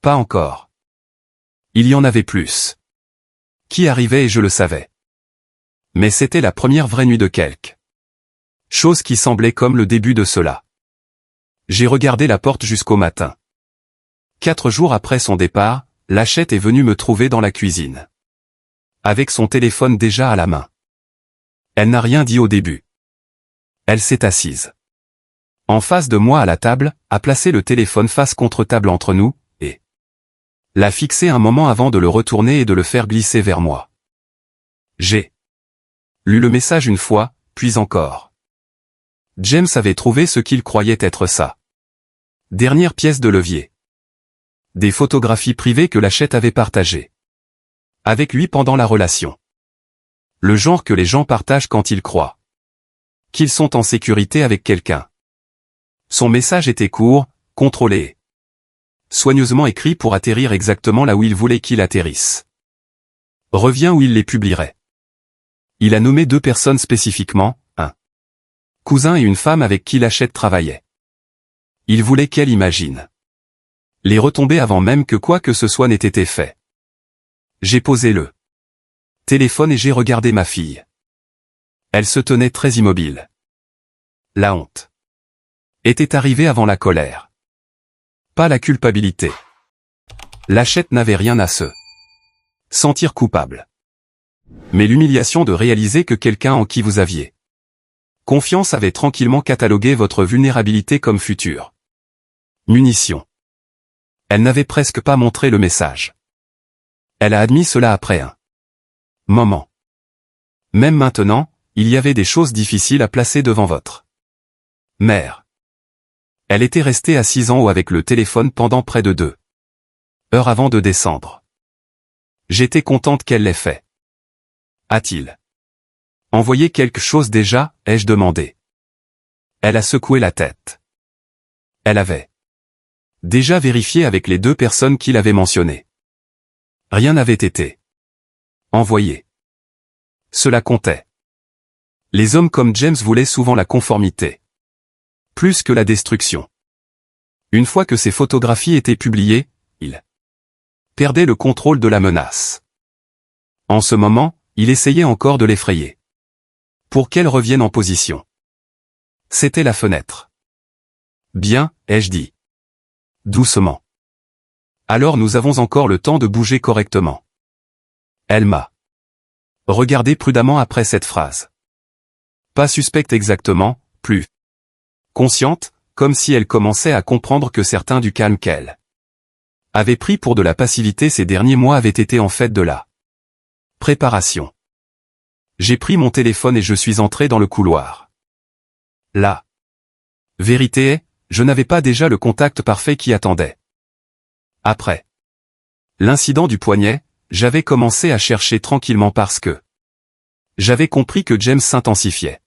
A: Pas encore. Il y en avait plus. Qui arrivait et je le savais. Mais c'était la première vraie nuit de quelque chose qui semblait comme le début de cela. J'ai regardé la porte jusqu'au matin. 4 jours après son départ, Lachette est venue me trouver dans la cuisine. Avec son téléphone déjà à la main. Elle n'a rien dit au début. Elle s'est assise en face de moi à la table, a placé le téléphone face contre table entre nous, et l'a fixé un moment avant de le retourner et de le faire glisser vers moi. J'ai lu le message une fois, puis encore. James avait trouvé ce qu'il croyait être sa dernière pièce de levier. Des photographies privées que Lachette avait partagées avec lui pendant la relation. Le genre que les gens partagent quand ils croient qu'ils sont en sécurité avec quelqu'un. Son message était court, contrôlé. Soigneusement écrit pour atterrir exactement là où il voulait qu'il atterrisse. Reviens où il les publierait. Il a nommé 2 personnes spécifiquement, un cousin et une femme avec qui Lachette travaillait. Il voulait qu'elle imagine les retombées avant même que quoi que ce soit n'ait été fait. J'ai posé le téléphone et j'ai regardé ma fille. Elle se tenait très immobile. La honte était arrivé avant la colère. Pas la culpabilité. Lachette n'avait rien à se sentir coupable. Mais l'humiliation de réaliser que quelqu'un en qui vous aviez confiance avait tranquillement catalogué votre vulnérabilité comme future munition. Elle n'avait presque pas montré le message. Elle a admis cela après un moment. Même maintenant, il y avait des choses difficiles à placer devant votre mère. Elle était restée assise en haut avec le téléphone pendant près de 2 heures avant de descendre. J'étais contente qu'elle l'ait fait. A-t-il envoyé quelque chose déjà, ai-je demandé. Elle a secoué la tête. Elle avait déjà vérifié avec les 2 personnes qui l'avaient mentionné. Rien n'avait été envoyé. Cela comptait. Les hommes comme James voulaient souvent la conformité. Plus que la destruction. Une fois que ces photographies étaient publiées, il perdait le contrôle de la menace. En ce moment, il essayait encore de l'effrayer. Pour qu'elle revienne en position. C'était la fenêtre. Bien, ai-je dit. Doucement. Alors nous avons encore le temps de bouger correctement. Elle m'a regardé prudemment après cette phrase. Pas suspecte exactement, plus consciente, comme si elle commençait à comprendre que certains du calme qu'elle avait pris pour de la passivité ces derniers mois avaient été en fait de la préparation. J'ai pris mon téléphone et je suis entré dans le couloir. La vérité est, je n'avais pas déjà le contact parfait qui attendait. Après l'incident du poignet, j'avais commencé à chercher tranquillement parce que j'avais compris que James s'intensifiait.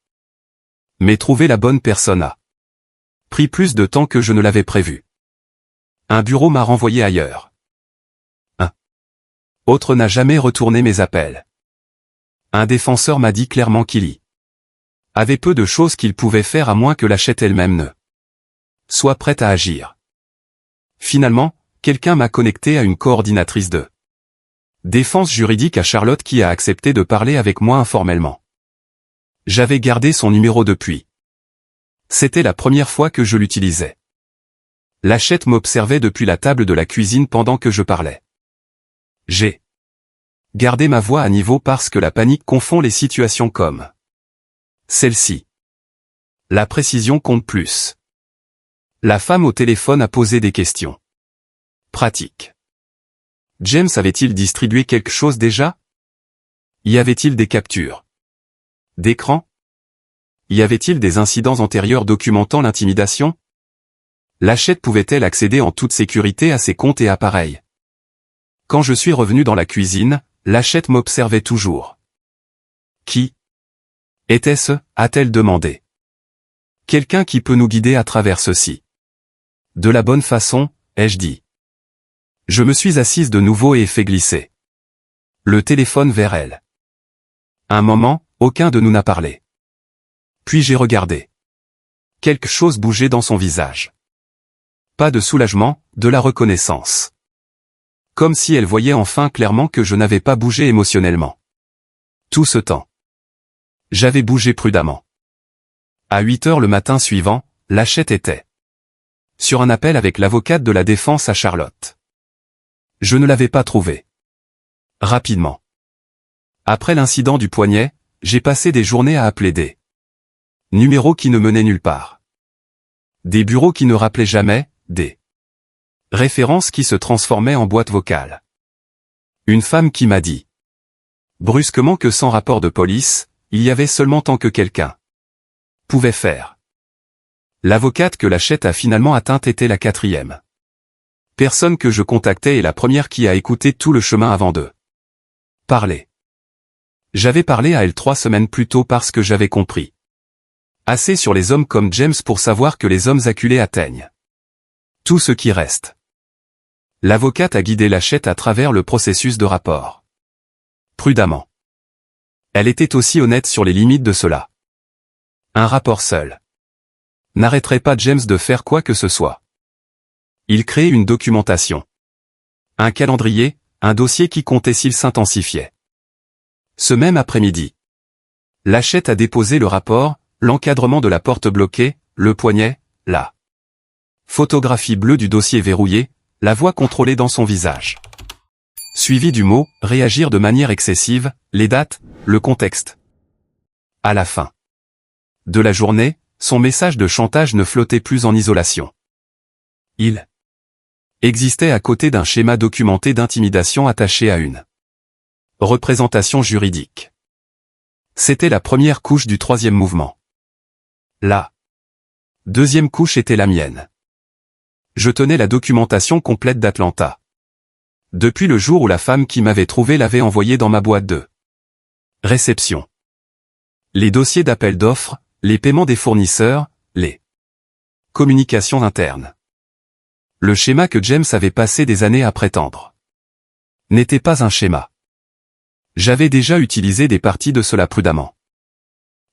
A: Mais trouver la bonne personne a pris plus de temps que je ne l'avais prévu. Un bureau m'a renvoyé ailleurs. Un autre n'a jamais retourné mes appels. Un défenseur m'a dit clairement qu'il y avait peu de choses qu'il pouvait faire à moins que Lachette elle-même ne soit prête à agir. Finalement, quelqu'un m'a connecté à une coordinatrice de défense juridique à Charlotte qui a accepté de parler avec moi informellement. J'avais gardé son numéro depuis. C'était la première fois que je l'utilisais. Lachette m'observait depuis la table de la cuisine pendant que je parlais. J'ai gardé ma voix à niveau parce que la panique confond les situations comme celle-ci. La précision compte plus. La femme au téléphone a posé des questions pratiques. James avait-il distribué quelque chose déjà? Y avait-il des captures d'écran? Y avait-il des incidents antérieurs documentant l'intimidation? Lachette pouvait-elle accéder en toute sécurité à ses comptes et appareils? Quand je suis revenu dans la cuisine, Lachette m'observait toujours. Qui était-ce, a-t-elle demandé. Quelqu'un qui peut nous guider à travers ceci. De la bonne façon, ai-je dit. Je me suis assise de nouveau et ai fait glisser le téléphone vers elle. Un moment, aucun de nous n'a parlé. Puis j'ai regardé. Quelque chose bougeait dans son visage. Pas de soulagement, de la reconnaissance. Comme si elle voyait enfin clairement que je n'avais pas bougé émotionnellement. Tout ce temps. J'avais bougé prudemment. À 8 heures le matin suivant, Lachette était sur un appel avec l'avocate de la défense à Charlotte. Je ne l'avais pas trouvée. Rapidement. Après l'incident du poignet, j'ai passé des journées à appeler des numéros qui ne menaient nulle part. Des bureaux qui ne rappelaient jamais, des références qui se transformaient en boîte vocale. Une femme qui m'a dit brusquement que sans rapport de police, il y avait seulement tant que quelqu'un pouvait faire. L'avocate que Lachette a finalement atteinte était la 4e personne que je contactais et la première qui a écouté tout le chemin avant de parler. J'avais parlé à elle 3 semaines plus tôt parce que j'avais compris assez sur les hommes comme James pour savoir que les hommes acculés atteignent tout ce qui reste. L'avocate a guidé Lachette à travers le processus de rapport. Prudemment. Elle était aussi honnête sur les limites de cela. Un rapport seul n'arrêterait pas James de faire quoi que ce soit. Il créait une documentation. Un calendrier, un dossier qui comptait s'il s'intensifiait. Ce même après-midi, Lachette a déposé le rapport, l'encadrement de la porte bloquée, le poignet, la photographie bleue du dossier verrouillé, la voix contrôlée dans son visage. Suivi du mot « réagir de manière excessive », les dates, le contexte. À la fin de la journée, son message de chantage ne flottait plus en isolation. Il existait à côté d'un schéma documenté d'intimidation attaché à une représentation juridique. C'était la première couche du troisième mouvement. La deuxième couche était la mienne. Je tenais la documentation complète d'Atlanta. Depuis le jour où la femme qui m'avait trouvé l'avait envoyé dans ma boîte de réception. Les dossiers d'appel d'offres, les paiements des fournisseurs, les communications internes. Le schéma que James avait passé des années à prétendre n'était pas un schéma. J'avais déjà utilisé des parties de cela prudemment.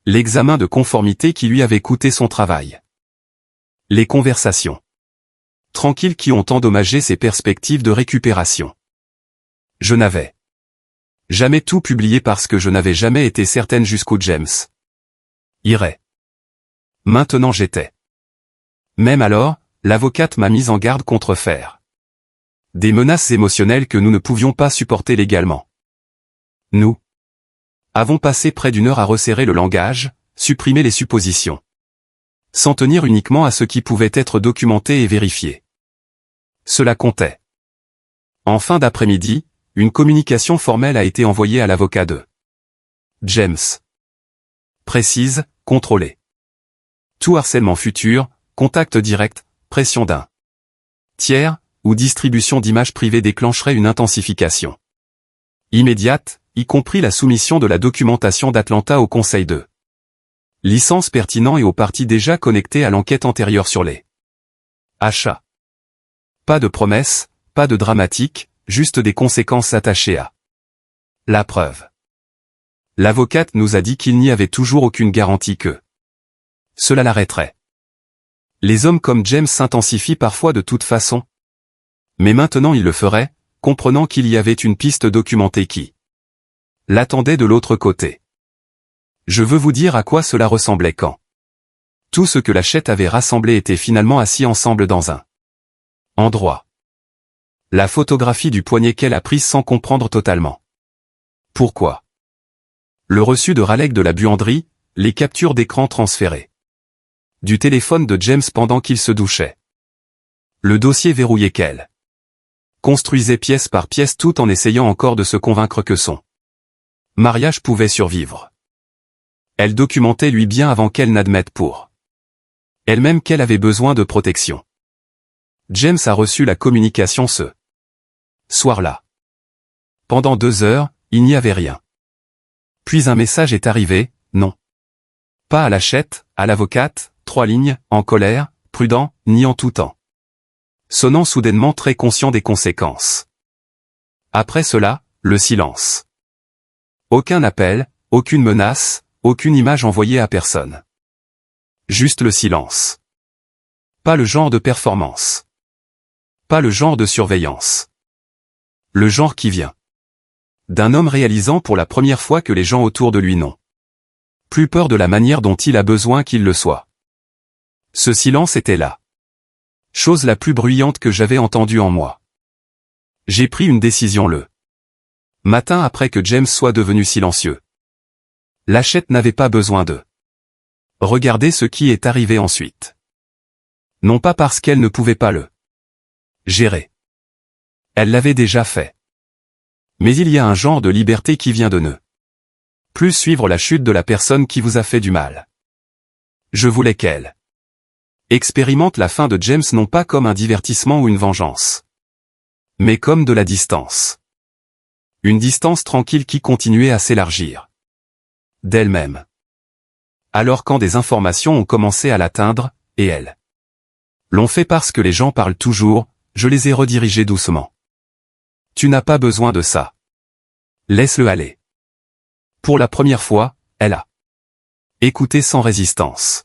A: L'examen de conformité qui lui avait coûté son travail. Les conversations tranquilles qui ont endommagé ses perspectives de récupération. Je n'avais jamais tout publié parce que je n'avais jamais été certaine jusqu'où James irait. Maintenant j'étais. Même alors, l'avocate m'a mise en garde contre faire des menaces émotionnelles que nous ne pouvions pas supporter légalement. Nous avons passé près d'une heure à resserrer le langage, supprimer les suppositions. S'en tenir uniquement à ce qui pouvait être documenté et vérifié. Cela comptait. En fin d'après-midi, une communication formelle a été envoyée à l'avocat de James. Précise, contrôlée. Tout harcèlement futur, contact direct, pression d'un tiers, ou distribution d'images privées déclencherait une intensification immédiate, y compris la soumission de la documentation d'Atlanta au conseil de licence pertinent et aux parties déjà connectées à l'enquête antérieure sur les achats. Pas de promesses, pas de dramatique, juste des conséquences attachées à la preuve. L'avocate nous a dit qu'il n'y avait toujours aucune garantie que cela l'arrêterait. Les hommes comme James s'intensifient parfois de toute façon. Mais maintenant il le ferait, comprenant qu'il y avait une piste documentée qui l'attendait de l'autre côté. Je veux vous dire à quoi cela ressemblait quand tout ce que Lachette avait rassemblé était finalement assis ensemble dans un endroit. La photographie du poignet qu'elle a prise sans comprendre totalement. Pourquoi? Le reçu de Raleigh de la buanderie, les captures d'écran transférées du téléphone de James pendant qu'il se douchait. Le dossier verrouillé qu'elle construisait pièce par pièce tout en essayant encore de se convaincre que son mariage pouvait survivre. Elle documentait lui bien avant qu'elle n'admette pour elle-même qu'elle avait besoin de protection. James a reçu la communication ce soir-là. Pendant 2 heures, il n'y avait rien. Puis un message est arrivé, non. Pas à Lachette, à l'avocate, 3 lignes, en colère, prudent, ni en tout temps. Sonnant soudainement très conscient des conséquences. Après cela, le silence. Aucun appel, aucune menace, aucune image envoyée à personne. Juste le silence. Pas le genre de performance. Pas le genre de surveillance. Le genre qui vient d'un homme réalisant pour la première fois que les gens autour de lui n'ont plus peur de la manière dont il a besoin qu'il le soit. Ce silence était là. Chose la plus bruyante que j'avais entendue en moi. J'ai pris une décision le matin après que James soit devenu silencieux. Lachette n'avait pas besoin de regarder ce qui est arrivé ensuite. Non pas parce qu'elle ne pouvait pas le gérer. Elle l'avait déjà fait. Mais il y a un genre de liberté qui vient de ne plus suivre la chute de la personne qui vous a fait du mal. Je voulais qu'elle expérimente la fin de James non pas comme un divertissement ou une vengeance, mais comme de la distance. Une distance tranquille qui continuait à s'élargir d'elle-même. Alors quand des informations ont commencé à l'atteindre, et elles l'ont fait parce que les gens parlent toujours, je les ai redirigés doucement. Tu n'as pas besoin de ça. Laisse-le aller. Pour la première fois, elle a écouté sans résistance.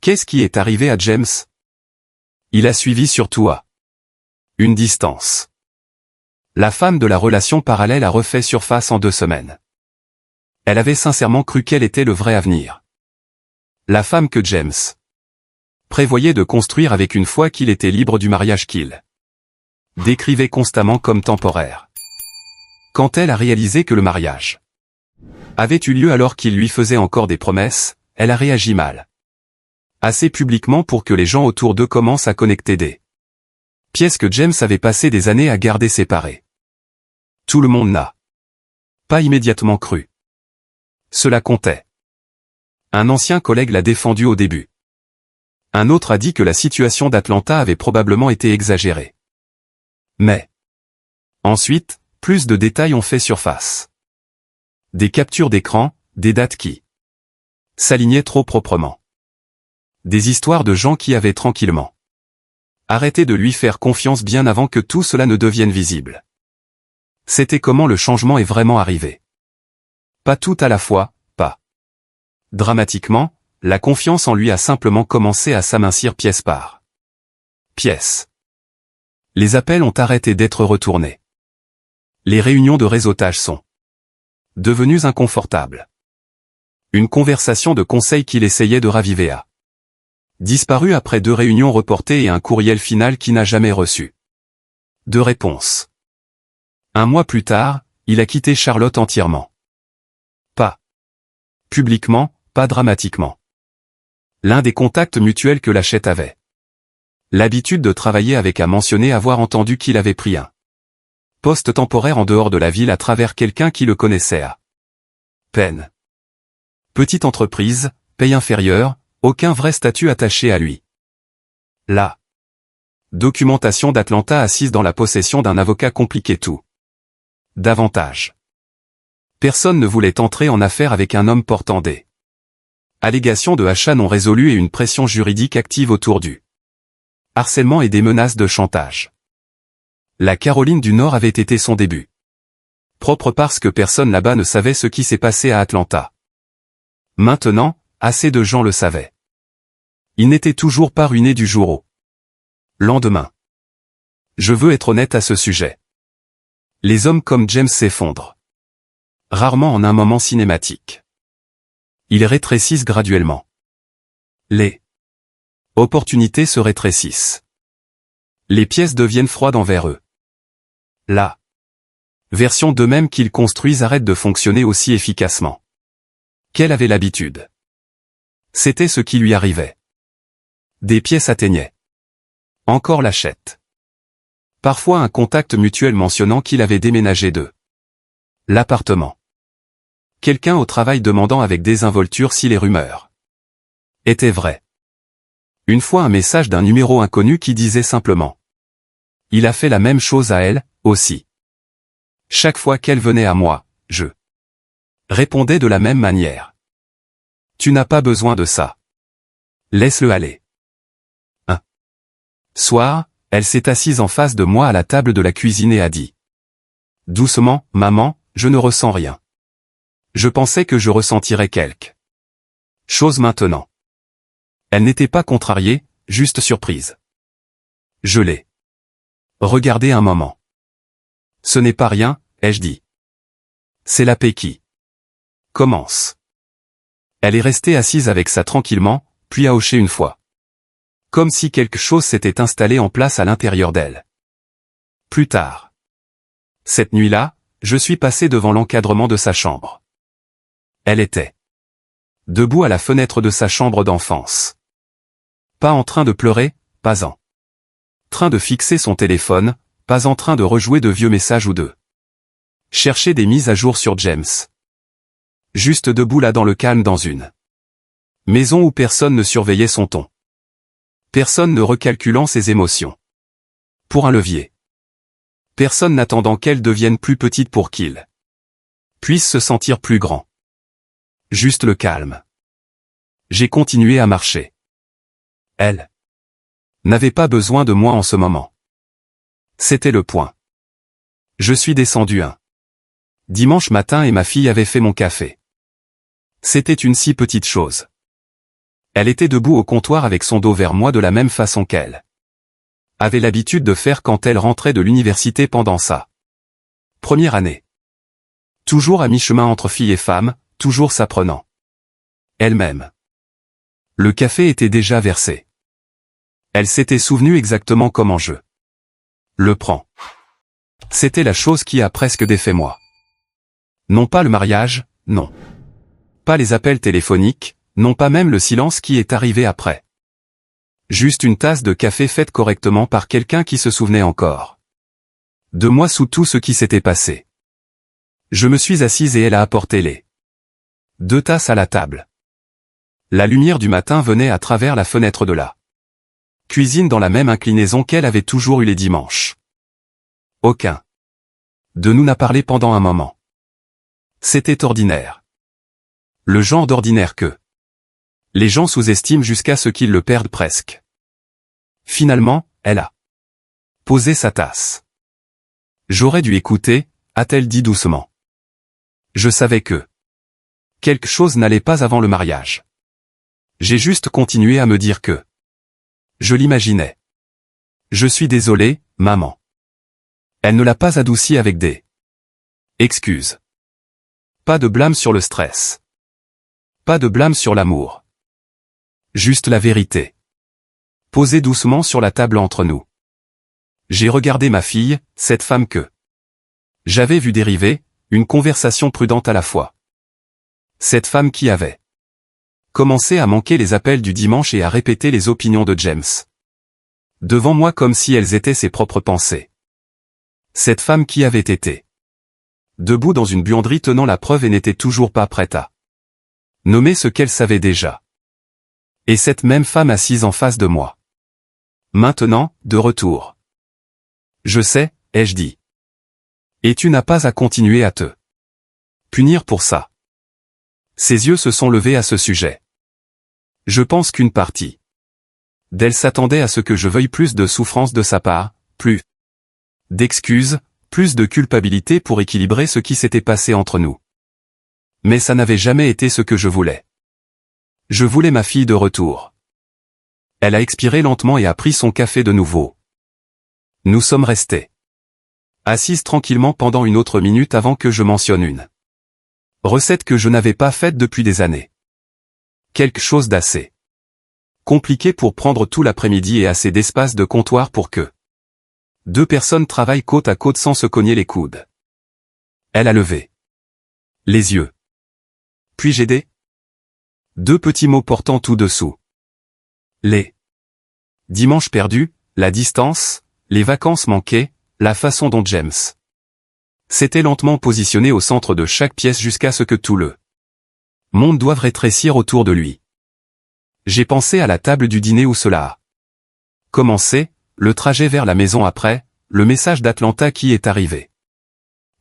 A: Qu'est-ce qui est arrivé à James? Il a suivi surtout à une distance. La femme de la relation parallèle a refait surface en 2 semaines. Elle avait sincèrement cru qu'elle était le vrai avenir. La femme que James prévoyait de construire avec une fois qu'il était libre du mariage qu'il décrivait constamment comme temporaire. Quand elle a réalisé que le mariage avait eu lieu alors qu'il lui faisait encore des promesses, elle a réagi mal. Assez publiquement pour que les gens autour d'eux commencent à connecter des pièces que James avait passé des années à garder séparées. Tout le monde n'a pas immédiatement cru. Cela comptait. Un ancien collègue l'a défendu au début. Un autre a dit que la situation d'Atlanta avait probablement été exagérée. Mais ensuite, plus de détails ont fait surface. Des captures d'écran, des dates qui s'alignaient trop proprement. Des histoires de gens qui avaient tranquillement arrêté de lui faire confiance bien avant que tout cela ne devienne visible. C'était comment le changement est vraiment arrivé. Pas tout à la fois, pas dramatiquement, la confiance en lui a simplement commencé à s'amincir pièce par pièce. Les appels ont arrêté d'être retournés. Les réunions de réseautage sont devenues inconfortables. Une conversation de conseil qu'il essayait de raviver a disparu après 2 réunions reportées et un courriel final qui n'a jamais reçu de réponse. 1 mois plus tard, il a quitté Charlotte entièrement. Pas publiquement, pas dramatiquement. L'un des contacts mutuels que Lachette avait l'habitude de travailler avec a mentionné avoir entendu qu'il avait pris un poste temporaire en dehors de la ville à travers quelqu'un qui le connaissait à peine. Petite entreprise, paye inférieure, aucun vrai statut attaché à lui. La documentation d'Atlanta assise dans la possession d'un avocat compliquait tout davantage. Personne ne voulait entrer en affaire avec un homme portant des allégations de achat non résolues et une pression juridique active autour du harcèlement et des menaces de chantage. La Caroline du Nord avait été son début. Propre parce que personne là-bas ne savait ce qui s'est passé à Atlanta. Maintenant, assez de gens le savaient. Il n'était toujours pas ruiné du jour au lendemain. Je veux être honnête à ce sujet. Les hommes comme James s'effondrent. Rarement en un moment cinématique. Ils rétrécissent graduellement. Les opportunités se rétrécissent. Les pièces deviennent froides envers eux. La version d'eux-mêmes qu'ils construisent arrête de fonctionner aussi efficacement qu'elle avait l'habitude. C'était ce qui lui arrivait. Des pièces atteignaient encore Lachette. Parfois un contact mutuel mentionnant qu'il avait déménagé de l'appartement. Quelqu'un au travail demandant avec désinvolture si les rumeurs étaient vraies. Une fois un message d'un numéro inconnu qui disait simplement « Il a fait la même chose à elle, aussi. Chaque fois qu'elle venait à moi, je répondais de la même manière. Tu n'as pas besoin de ça. Laisse-le aller. » Un soir, elle s'est assise en face de moi à la table de la cuisine et a dit « Doucement, maman, je ne ressens rien. Je pensais que je ressentirais quelque chose maintenant. » Elle n'était pas contrariée, juste surprise. Je l'ai regardé un moment. Ce n'est pas rien, ai-je dit. C'est la paix qui commence. Elle est restée assise avec ça tranquillement, puis a hoché une fois. Comme si quelque chose s'était installé en place à l'intérieur d'elle. Plus tard. Cette nuit-là, je suis passé devant l'encadrement de sa chambre. Elle était debout à la fenêtre de sa chambre d'enfance. Pas en train de pleurer, pas en train de fixer son téléphone, pas en train de rejouer de vieux messages ou de chercher des mises à jour sur James. Juste debout là dans le calme dans une maison où personne ne surveillait son ton. Personne ne recalculant ses émotions. Pour un levier. Personne n'attendant qu'elle devienne plus petite pour qu'il puisse se sentir plus grand. Juste le calme. J'ai continué à marcher. Elle n'avait pas besoin de moi en ce moment. C'était le point. Je suis descendu un dimanche matin et ma fille avait fait mon café. C'était une si petite chose. Elle était debout au comptoir avec son dos vers moi de la même façon qu'elle avait l'habitude de faire quand elle rentrait de l'université pendant sa première année. Toujours à mi-chemin entre fille et femme, toujours s'apprenant elle-même. Le café était déjà versé. Elle s'était souvenue exactement comment je le prends. C'était la chose qui a presque défait moi. Non pas le mariage, non. Pas les appels téléphoniques, non pas même le silence qui est arrivé après. Juste une tasse de café faite correctement par quelqu'un qui se souvenait encore de moi sous tout ce qui s'était passé. Je me suis assise et elle a apporté les 2 tasses à la table. La lumière du matin venait à travers la fenêtre de la cuisine dans la même inclinaison qu'elle avait toujours eu les dimanches. Aucun de nous n'a parlé pendant un moment. C'était ordinaire. Le genre d'ordinaire que les gens sous-estiment jusqu'à ce qu'ils le perdent presque. Finalement, elle a posé sa tasse. J'aurais dû écouter, a-t-elle dit doucement. Je savais que quelque chose n'allait pas avant le mariage. J'ai juste continué à me dire que je l'imaginais. Je suis désolé, maman. Elle ne l'a pas adouci avec des excuses. Pas de blâme sur le stress. Pas de blâme sur l'amour. Juste la vérité. Posée doucement sur la table entre nous. J'ai regardé ma fille, cette femme que j'avais vue dériver, une conversation prudente à la fois. Cette femme qui avait commencé à manquer les appels du dimanche et à répéter les opinions de James devant moi comme si elles étaient ses propres pensées. Cette femme qui avait été debout dans une buanderie tenant la preuve et n'était toujours pas prête à nommer ce qu'elle savait déjà. Et cette même femme assise en face de moi. Maintenant, de retour. Je sais, ai-je dit. Et tu n'as pas à continuer à te punir pour ça. Ses yeux se sont levés à ce sujet. Je pense qu'une partie d'elle s'attendait à ce que je veuille plus de souffrance de sa part, plus d'excuses, plus de culpabilité pour équilibrer ce qui s'était passé entre nous. Mais ça n'avait jamais été ce que je voulais. Je voulais ma fille de retour. Elle a expiré lentement et a pris son café de nouveau. Nous sommes restés assises tranquillement pendant une autre minute avant que je mentionne une recette que je n'avais pas faite depuis des années. Quelque chose d'assez compliqué pour prendre tout l'après-midi et assez d'espace de comptoir pour que 2 personnes travaillent côte à côte sans se cogner les coudes. Elle a levé les yeux. Puis-je aider ? 2 petits mots portant tout dessous. Les dimanches perdus, la distance, les vacances manquées, la façon dont James s'était lentement positionné au centre de chaque pièce jusqu'à ce que tout le monde doive rétrécir autour de lui. J'ai pensé à la table du dîner où cela a commencé, le trajet vers la maison après, le message d'Atlanta qui est arrivé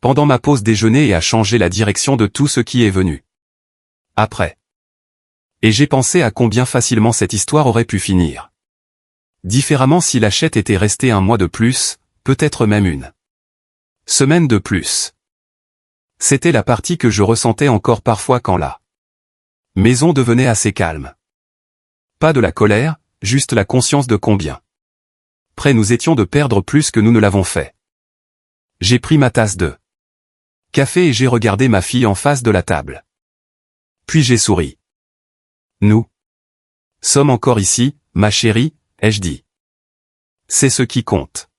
A: pendant ma pause déjeuner et a changé la direction de tout ce qui est venu après. Et j'ai pensé à combien facilement cette histoire aurait pu finir différemment si Lachette était resté un mois de plus, peut-être même une semaine de plus. C'était la partie que je ressentais encore parfois quand la maison devenait assez calme. Pas de la colère, juste la conscience de combien près nous étions de perdre plus que nous ne l'avons fait. J'ai pris ma tasse de café et j'ai regardé ma fille en face de la table. Puis j'ai souri. Nous sommes encore ici, ma chérie, ai-je dit. C'est ce qui compte.